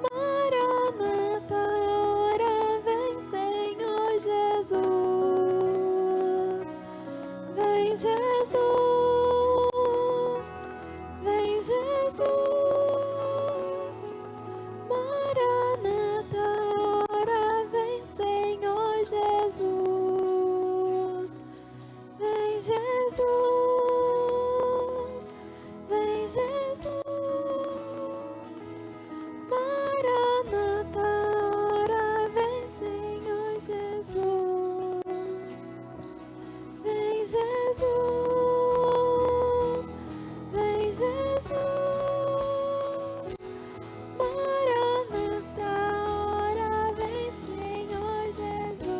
Maranata, ora vem, Senhor Jesus. Vem, Jesus. Vem, Jesus. Maranata, ora vem, Senhor Jesus. Vem, Jesus. Vem, Jesus. Maranata, ora vem, Senhor Jesus. Vem, Jesus. Vem, Jesus. Maranata, ora vem, Senhor Jesus.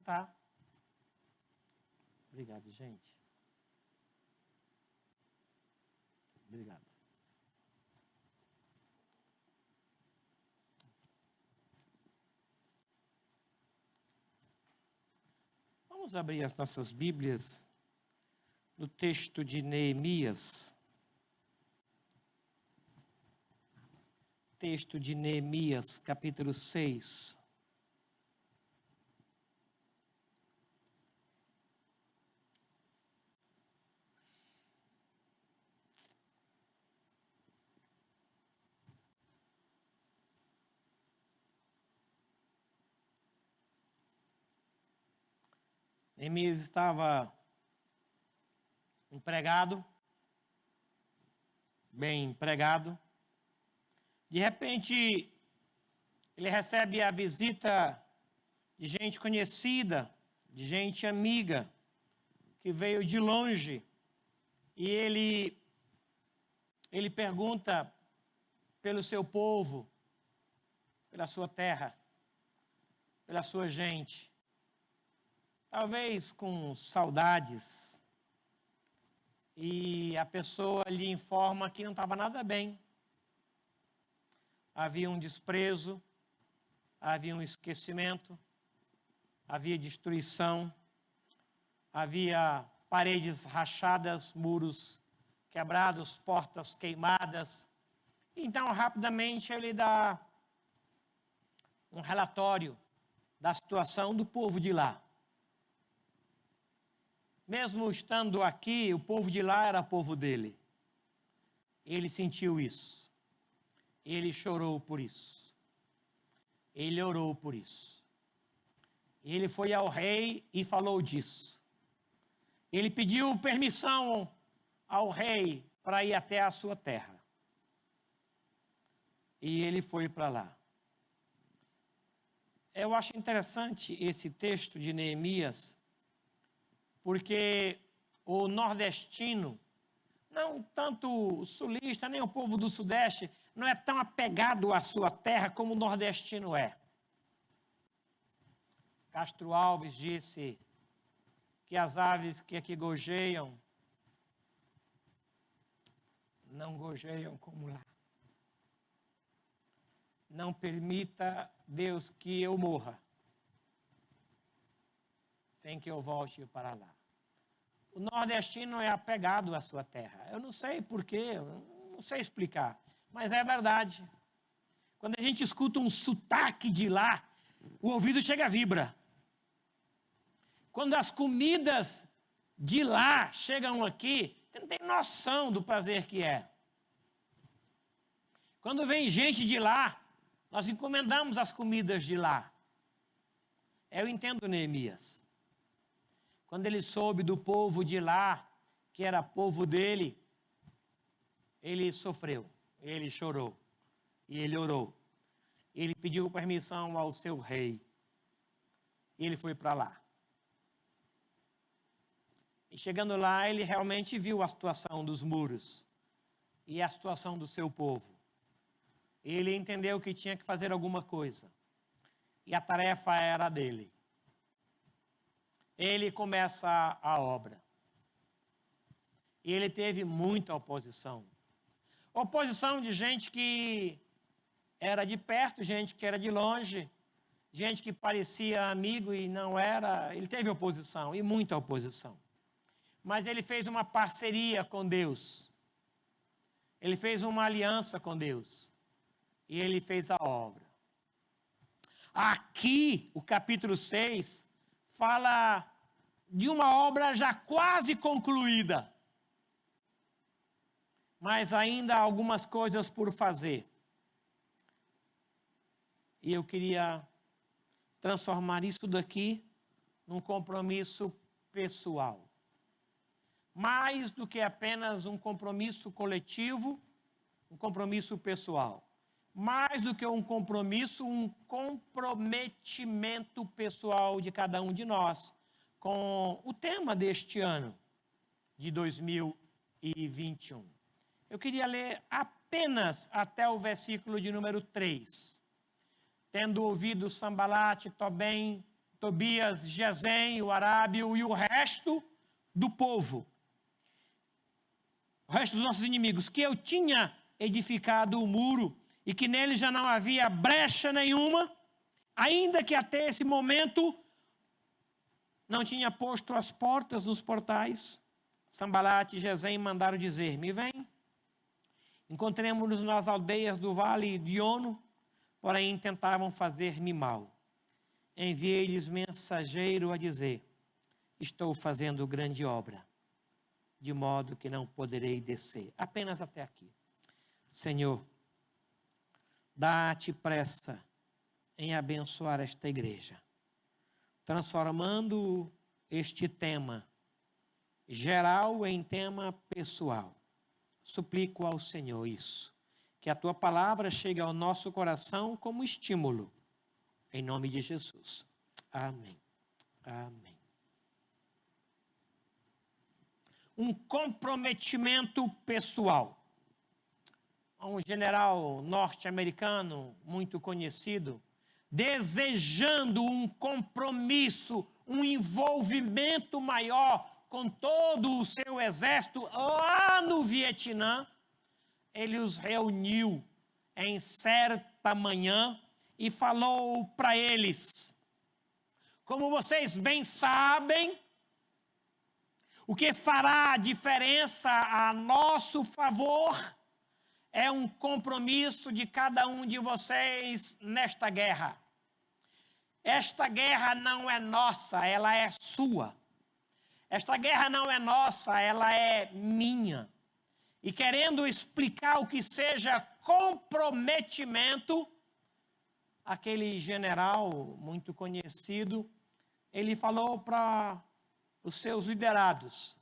Tá? Obrigado, gente. Obrigado. Vamos abrir as nossas Bíblias no texto de Neemias. Texto de Neemias, capítulo 6. Neemias estava empregado, bem empregado. De repente, ele recebe a visita de gente conhecida, de gente amiga, que veio de longe. E ele pergunta pelo seu povo, pela sua terra, pela sua gente. Talvez com saudades. E a pessoa lhe informa que não estava nada bem. Havia um desprezo, havia um esquecimento, havia destruição, havia paredes rachadas, muros quebrados, portas queimadas. Então, rapidamente, ele dá um relatório da situação do povo de lá. Mesmo estando aqui, o povo de lá era povo dele. Ele sentiu isso. Ele chorou por isso. Ele orou por isso. Ele foi ao rei e falou disso. Ele pediu permissão ao rei para ir até a sua terra. E ele foi para lá. Eu acho interessante esse texto de Neemias, porque o nordestino, não tanto o sulista, nem o povo do sudeste, não é tão apegado à sua terra como o nordestino é. Castro Alves disse que as aves que aqui gojeiam não gojeiam como lá. Não permita, Deus, que eu morra sem que eu volte para lá. O nordestino é apegado à sua terra. Eu não sei porquê, eu não sei explicar, mas é verdade. Quando a gente escuta um sotaque de lá, o ouvido chega a vibra. Quando as comidas de lá chegam aqui, você não tem noção do prazer que é. Quando vem gente de lá, nós encomendamos as comidas de lá. Eu entendo Neemias. Quando ele soube do povo de lá, que era povo dele, ele sofreu, ele chorou, e ele orou. Ele pediu permissão ao seu rei, e ele foi para lá. E chegando lá, ele realmente viu a situação dos muros, e a situação do seu povo. Ele entendeu que tinha que fazer alguma coisa, e a tarefa era dele. Ele começa a obra. E ele teve muita oposição. Oposição de gente que era de perto, gente que era de longe, gente que parecia amigo e não era. Ele teve oposição, e muita oposição. Mas ele fez uma parceria com Deus. Ele fez uma aliança com Deus. E ele fez a obra. Aqui, o capítulo 6, fala de uma obra já quase concluída. Mas ainda há algumas coisas por fazer. E eu queria transformar isso daqui num compromisso pessoal. Mais do que apenas um compromisso coletivo, um compromisso pessoal. Mais do que um comprometimento pessoal de cada um de nós com o tema deste ano, de 2021. Eu queria ler apenas até o versículo de número 3. Tendo ouvido Sambalate, Tobias, Gesem, o Arábio e o resto do povo, o resto dos nossos inimigos, que eu tinha edificado o muro e que nele já não havia brecha nenhuma, ainda que até esse momento não tinha posto as portas nos portais, Sambalate e Gesem mandaram dizer-me: vem, encontremos-nos nas aldeias do vale de Ono, porém tentavam fazer-me mal. Enviei-lhes mensageiro a dizer: estou fazendo grande obra, de modo que não poderei descer. Apenas até aqui. Senhor, dá-te pressa em abençoar esta igreja, transformando este tema geral em tema pessoal. Suplico ao Senhor isso, que a tua palavra chegue ao nosso coração como estímulo, em nome de Jesus. Amém. Amém. Um comprometimento pessoal. Um general norte-americano muito conhecido, desejando um compromisso, um envolvimento maior com todo o seu exército lá no Vietnã, ele os reuniu em certa manhã e falou para eles: como vocês bem sabem, o que fará a diferença a nosso favor é um compromisso de cada um de vocês nesta guerra. Esta guerra não é nossa, ela é sua. Esta guerra não é nossa, ela é minha. E querendo explicar o que seja comprometimento, aquele general muito conhecido, ele falou para os seus liderados.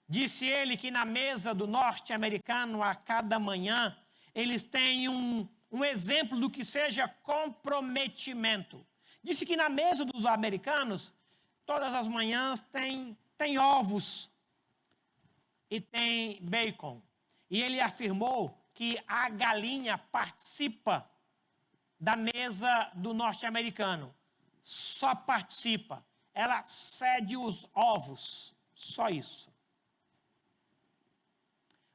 Disse ele que na mesa do norte-americano, a cada manhã, eles têm um exemplo do que seja comprometimento. Disse que na mesa dos americanos, todas as manhãs tem ovos e tem bacon. E ele afirmou que a galinha participa da mesa do norte-americano. Só participa. Ela cede os ovos. Só isso.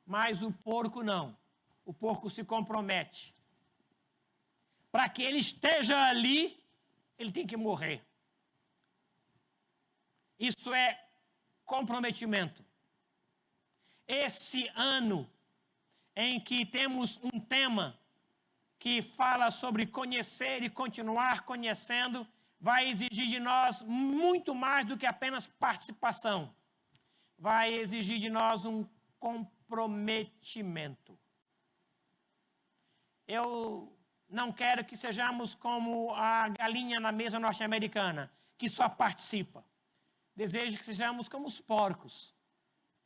Mas o porco não. O porco se compromete. Para que ele esteja ali, ele tem que morrer. Isso é comprometimento. Esse ano em que temos um tema que fala sobre conhecer e continuar conhecendo, vai exigir de nós muito mais do que apenas participação. Vai exigir de nós um comprometimento. Eu não quero que sejamos como a galinha na mesa norte-americana, que só participa. Desejo que sejamos como os porcos,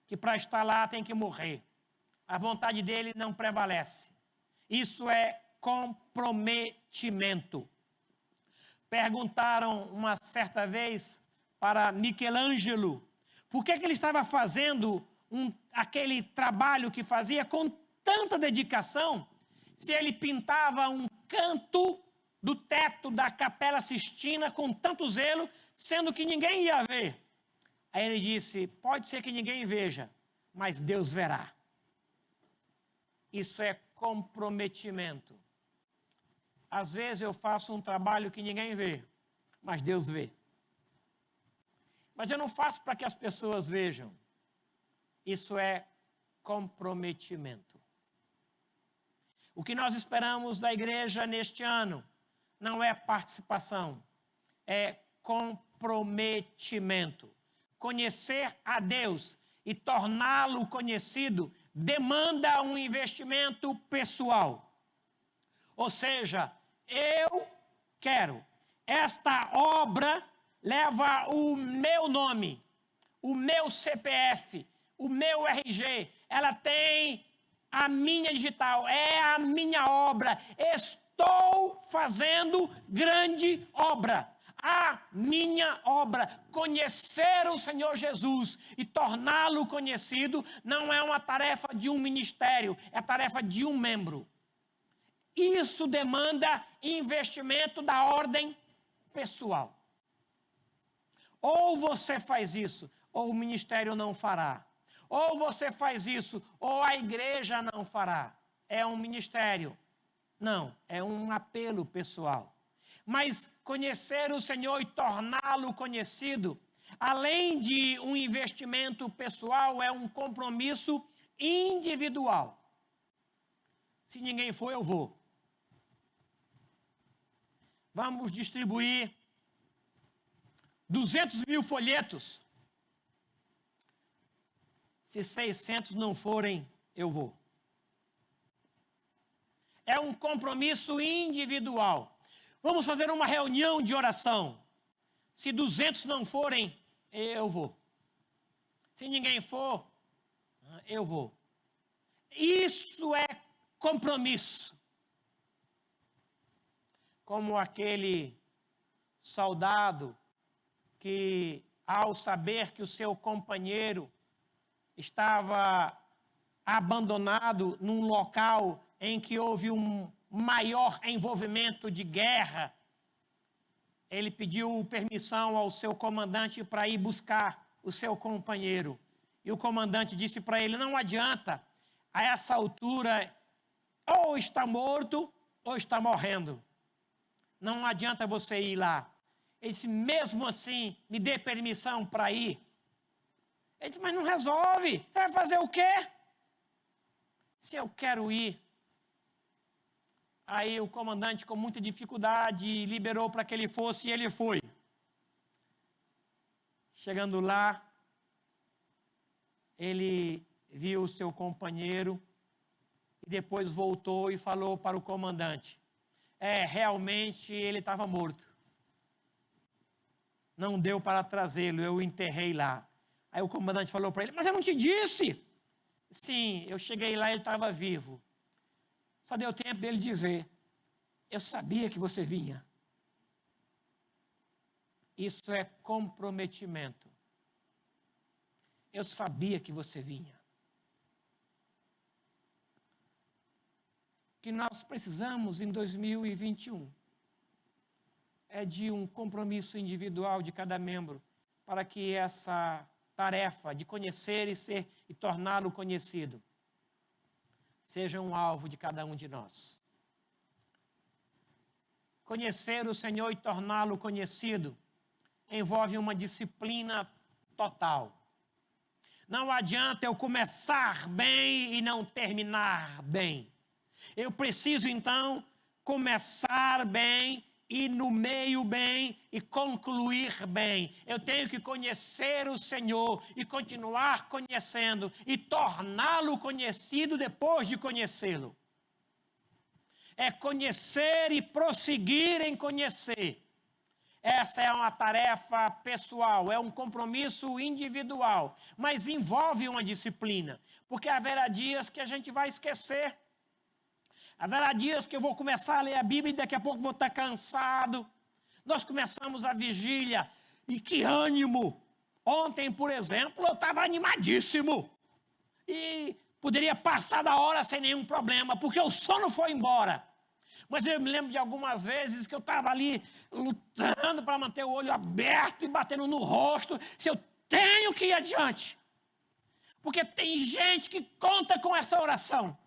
que para estar lá tem que morrer. A vontade dele não prevalece. Isso é comprometimento. Perguntaram uma certa vez para Michelangelo por que ele estava fazendo aquele trabalho que fazia com tanta dedicação, se ele pintava um canto do teto da Capela Sistina com tanto zelo, sendo que ninguém ia ver. Aí ele disse: pode ser que ninguém veja, mas Deus verá. Isso é comprometimento. às vezes eu faço um trabalho que ninguém vê, mas Deus vê. Mas eu não faço para que as pessoas vejam. Isso é comprometimento. O que nós esperamos da igreja neste ano não é participação, é comprometimento. Conhecer a Deus e torná-lo conhecido demanda um investimento pessoal. Ou seja, eu quero. Esta obra leva o meu nome, o meu CPF, o meu RG. Ela tem a minha digital, é a minha obra. Estou fazendo grande obra. A minha obra, conhecer o Senhor Jesus e torná-lo conhecido, não é uma tarefa de um ministério, é a tarefa de um membro. Isso demanda investimento da ordem pessoal. Ou você faz isso, ou o ministério não fará. Ou você faz isso, ou a igreja não fará. É um ministério. Não, é um apelo pessoal. Mas conhecer o Senhor e torná-lo conhecido, além de um investimento pessoal, é um compromisso individual. Se ninguém for, eu vou. Vamos distribuir 200 mil folhetos. Se 600 não forem, eu vou. É um compromisso individual. Vamos fazer uma reunião de oração. Se 200 não forem, eu vou. Se ninguém for, eu vou. Isso é compromisso. Como aquele soldado que, ao saber que o seu companheiro estava abandonado num local em que houve um maior envolvimento de guerra, ele pediu permissão ao seu comandante para ir buscar o seu companheiro. E o comandante disse para ele: não adianta, a essa altura, ou está morto ou está morrendo. Não adianta você ir lá. Ele disse: mesmo assim, me dê permissão para ir. Ele disse: mas não resolve, você vai fazer o quê? Se eu quero ir. Aí o comandante, com muita dificuldade, liberou para que ele fosse e ele foi. Chegando lá, ele viu o seu companheiro e depois voltou e falou para o comandante: realmente ele estava morto. Não deu para trazê-lo, eu o enterrei lá. Aí o comandante falou para ele: mas eu não te disse. Sim, eu cheguei lá e ele estava vivo. Só deu tempo dele dizer: eu sabia que você vinha. Isso é comprometimento. Eu sabia que você vinha. O que nós precisamos em 2021 é de um compromisso individual de cada membro para que essa tarefa de conhecer e torná-lo conhecido seja um alvo de cada um de nós. Conhecer o Senhor e torná-lo conhecido envolve uma disciplina total. Não adianta eu começar bem e não terminar bem. Eu preciso, então, começar bem, ir no meio bem e concluir bem. Eu tenho que conhecer o Senhor e continuar conhecendo e torná-lo conhecido depois de conhecê-lo. É conhecer e prosseguir em conhecer. Essa é uma tarefa pessoal, é um compromisso individual, mas envolve uma disciplina, porque haverá dias que a gente vai esquecer. Haverá dias que eu vou começar a ler a Bíblia e daqui a pouco vou estar cansado. Nós começamos a vigília e que ânimo! Ontem, por exemplo, eu estava animadíssimo e poderia passar da hora sem nenhum problema, porque o sono foi embora. Mas eu me lembro de algumas vezes que eu estava ali lutando para manter o olho aberto e batendo no rosto, se eu tenho que ir adiante. Porque tem gente que conta com essa oração.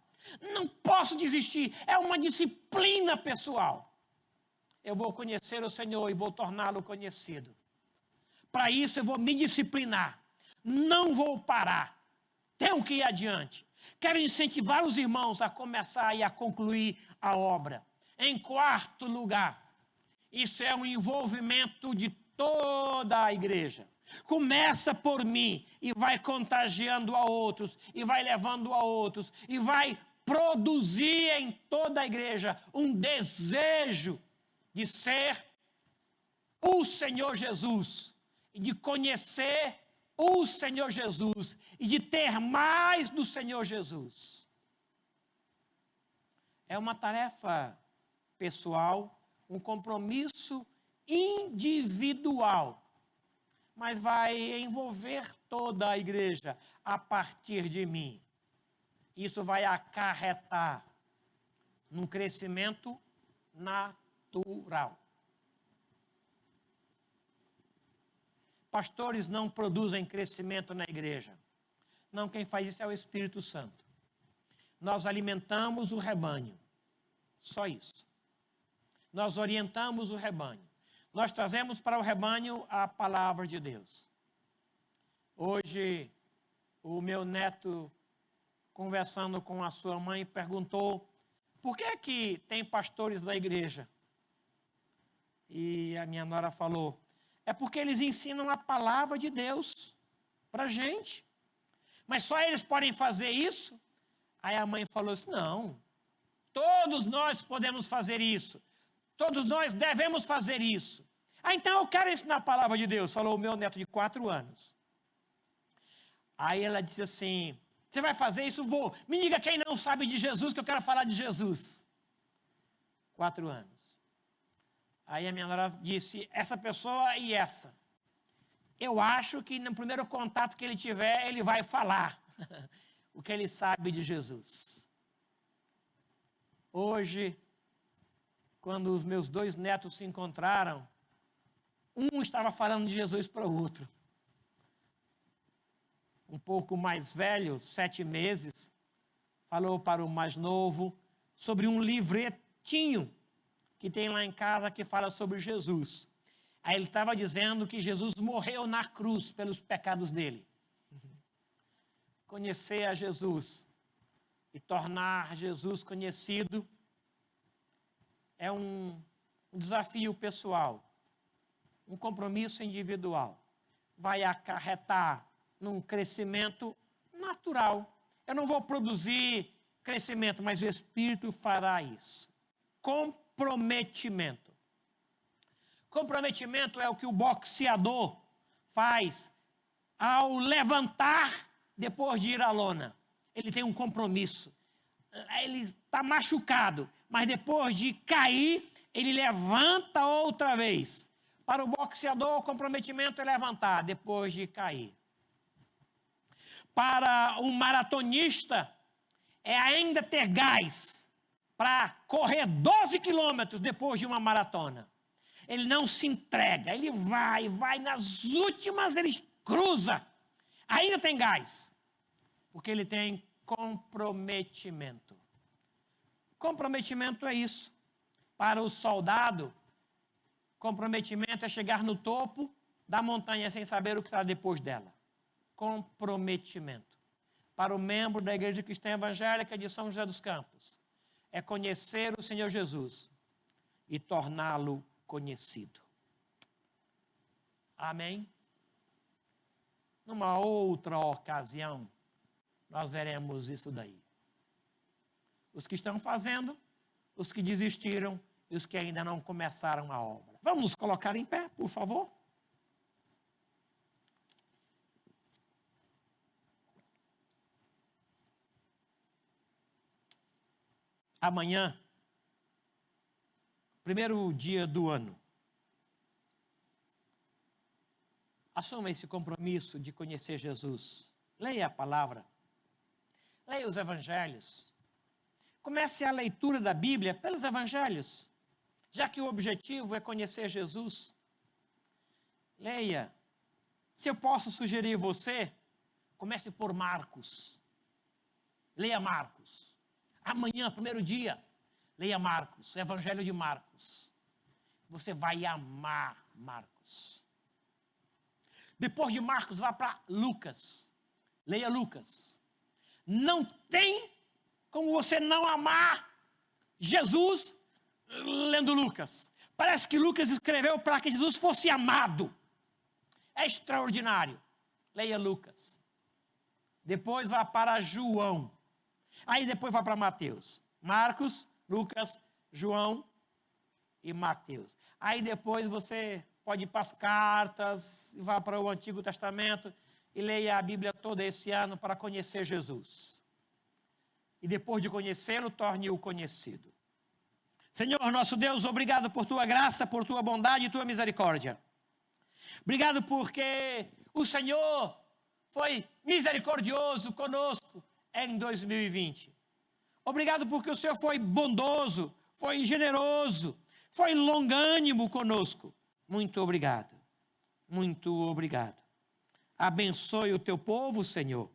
Não posso desistir, é uma disciplina pessoal. eu vou conhecer o Senhor e vou torná-lo conhecido. Para isso eu vou me disciplinar. Não vou parar. Tenho que ir adiante. Quero incentivar os irmãos a começar e a concluir a obra. Em quarto lugar, isso é um envolvimento de toda a igreja. Começa por mim e vai contagiando a outros, e vai levando a outros, e vai produzir em toda a igreja um desejo de ser o Senhor Jesus, e de conhecer o Senhor Jesus, e de ter mais do Senhor Jesus. É uma tarefa pessoal, um compromisso individual, mas vai envolver toda a igreja a partir de mim. Isso vai acarretar num crescimento natural. Pastores não produzem crescimento na igreja. Não, quem faz isso é o Espírito Santo. Nós alimentamos o rebanho. Só isso. Nós orientamos o rebanho. Nós trazemos para o rebanho a palavra de Deus. Hoje, o meu neto, conversando com a sua mãe, perguntou: por que é que tem pastores na igreja? E a minha nora falou: é porque eles ensinam a palavra de Deus para a gente. Mas só eles podem fazer isso? Aí a mãe falou assim: não, todos nós podemos fazer isso. Todos nós devemos fazer isso. Ah, então eu quero ensinar a palavra de Deus, falou o meu neto de 4 anos. Aí ela disse assim: você vai fazer isso? Vou. Me diga quem não sabe de Jesus, que eu quero falar de Jesus. 4 anos. Aí a minha nora disse: essa pessoa e essa. Eu acho que no primeiro contato que ele tiver, ele vai falar o que ele sabe de Jesus. Hoje, quando os meus 2 netos se encontraram, um estava falando de Jesus para o outro. Um pouco mais velho, 7 meses, falou para o mais novo sobre um livretinho que tem lá em casa que fala sobre Jesus. Aí ele estava dizendo que Jesus morreu na cruz pelos pecados dele. Conhecer a Jesus e tornar Jesus conhecido é um desafio pessoal, um compromisso individual. Vai acarretar num crescimento natural. Eu não vou produzir crescimento, mas o Espírito fará isso. Comprometimento. Comprometimento é o que o boxeador faz ao levantar depois de ir à lona. Ele tem um compromisso. Ele está machucado, mas depois de cair, ele levanta outra vez. Para o boxeador, o comprometimento é levantar depois de cair. Para um maratonista, é ainda ter gás para correr 12 quilômetros depois de uma maratona. Ele não se entrega, ele vai nas últimas, ele cruza. Ainda tem gás, porque ele tem comprometimento. Comprometimento é isso. Para o soldado, comprometimento é chegar no topo da montanha sem saber o que está depois dela. Comprometimento. Para o membro da Igreja Cristã Evangélica de São José dos Campos, é conhecer o Senhor Jesus e torná-lo conhecido. Amém? Numa outra ocasião, nós veremos isso daí. Os que estão fazendo, os que desistiram e os que ainda não começaram a obra. Vamos nos colocar em pé, por favor? Amanhã, primeiro dia do ano, assuma esse compromisso de conhecer Jesus. Leia a palavra. Leia os evangelhos. Comece a leitura da Bíblia pelos evangelhos, já que o objetivo é conhecer Jesus. Leia. Se eu posso sugerir você, comece por Marcos. Leia Marcos. Amanhã, primeiro dia, leia Marcos, o Evangelho de Marcos. você vai amar Marcos. Depois de Marcos, vá para Lucas. Leia Lucas. Não tem como você não amar Jesus lendo Lucas. Parece que Lucas escreveu para que Jesus fosse amado. É extraordinário. Leia Lucas. Depois vá para João. Aí depois vá para Mateus. Marcos, Lucas, João e Mateus. Aí depois você pode ir para as cartas, vá para o Antigo Testamento e leia a Bíblia toda esse ano para conhecer Jesus. E depois de conhecê-lo, torne-o conhecido. Senhor, nosso Deus, obrigado por tua graça, por tua bondade e tua misericórdia. Obrigado porque o Senhor foi misericordioso conosco em 2020. Obrigado porque o Senhor foi bondoso, foi generoso, foi longânimo conosco. Muito obrigado. Muito obrigado. Abençoe o teu povo, Senhor.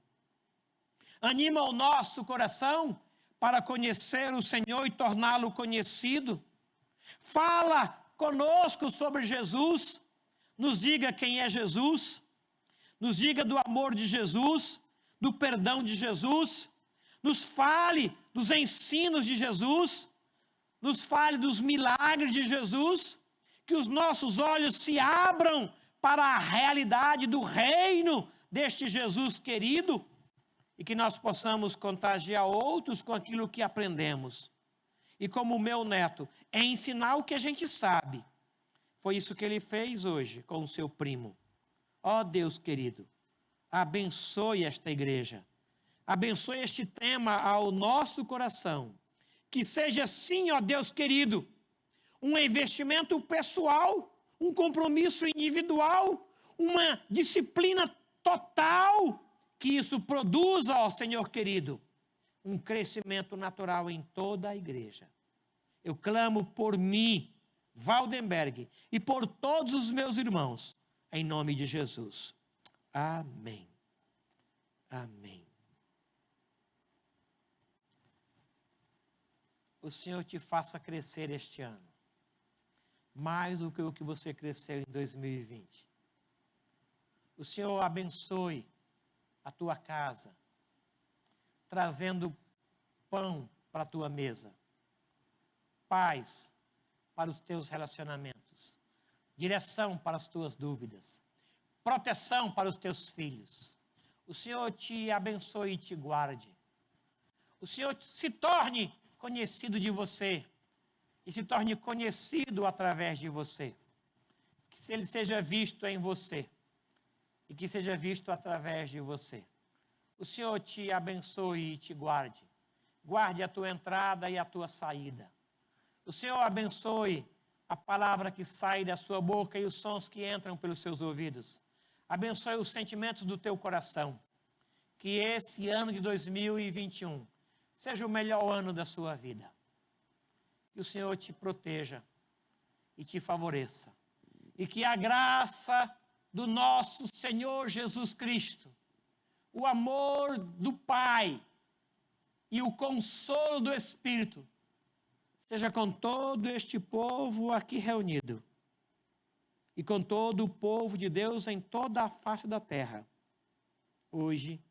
Anima o nosso coração para conhecer o Senhor e torná-lo conhecido. Fala conosco sobre Jesus. Nos diga quem é Jesus. Nos diga do amor de Jesus, do perdão de Jesus. Nos fale dos ensinos de Jesus. Nos fale dos milagres de Jesus. Que os nossos olhos se abram para a realidade do reino deste Jesus querido e que nós possamos contagiar outros com aquilo que aprendemos. E como o meu neto, é ensinar o que a gente sabe. Foi isso que ele fez hoje com o seu primo. Ó Deus querido, abençoe esta igreja. Abençoe este tema ao nosso coração. Que seja sim, ó Deus querido, um investimento pessoal, um compromisso individual, uma disciplina total, que isso produza, ó Senhor querido, um crescimento natural em toda a igreja. Eu clamo por mim, Waldenberg, e por todos os meus irmãos, em nome de Jesus. Amém. Amém. O Senhor te faça crescer este ano, mais do que o que você cresceu em 2020. O Senhor abençoe a tua casa, trazendo pão para a tua mesa, paz para os teus relacionamentos, direção para as tuas dúvidas, proteção para os teus filhos. O Senhor te abençoe e te guarde. O Senhor se torne conhecido de você e se torne conhecido através de você. Que Ele seja visto em você e que seja visto através de você. O Senhor te abençoe e te guarde. Guarde a tua entrada e a tua saída. O Senhor abençoe a palavra que sai da sua boca e os sons que entram pelos seus ouvidos. Abençoe os sentimentos do teu coração. Que esse ano de 2021 seja o melhor ano da sua vida. Que o Senhor te proteja e te favoreça. E que a graça do nosso Senhor Jesus Cristo, o amor do Pai e o consolo do Espírito seja com todo este povo aqui reunido e com todo o povo de Deus em toda a face da terra, hoje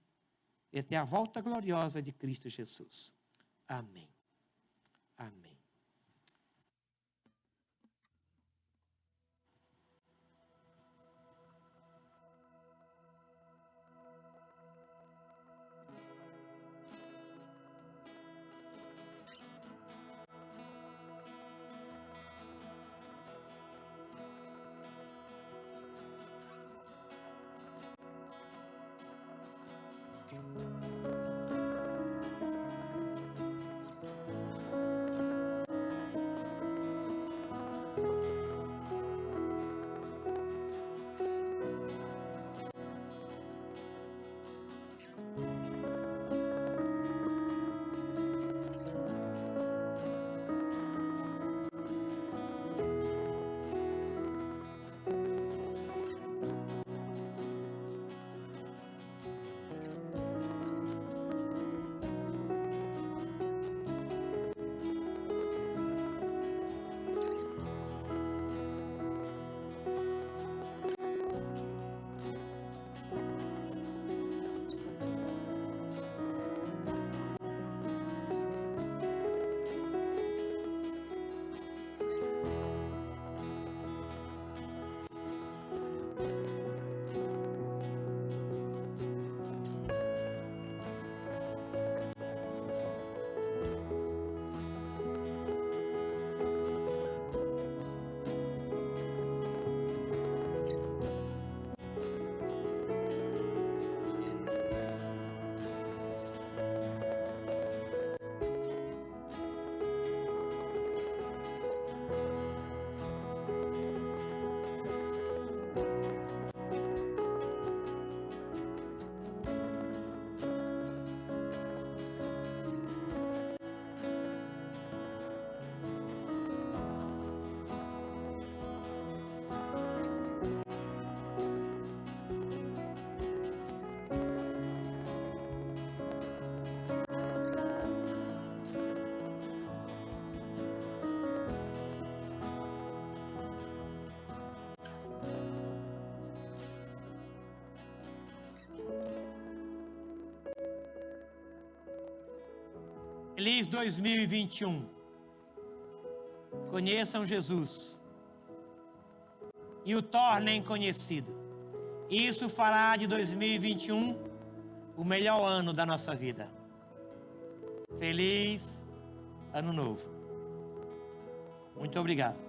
e até a volta gloriosa de Cristo Jesus. Amém. Amém. Feliz 2021. Conheçam Jesus e o tornem conhecido. Isso fará de 2021 o melhor ano da nossa vida. Feliz Ano Novo. Muito obrigado.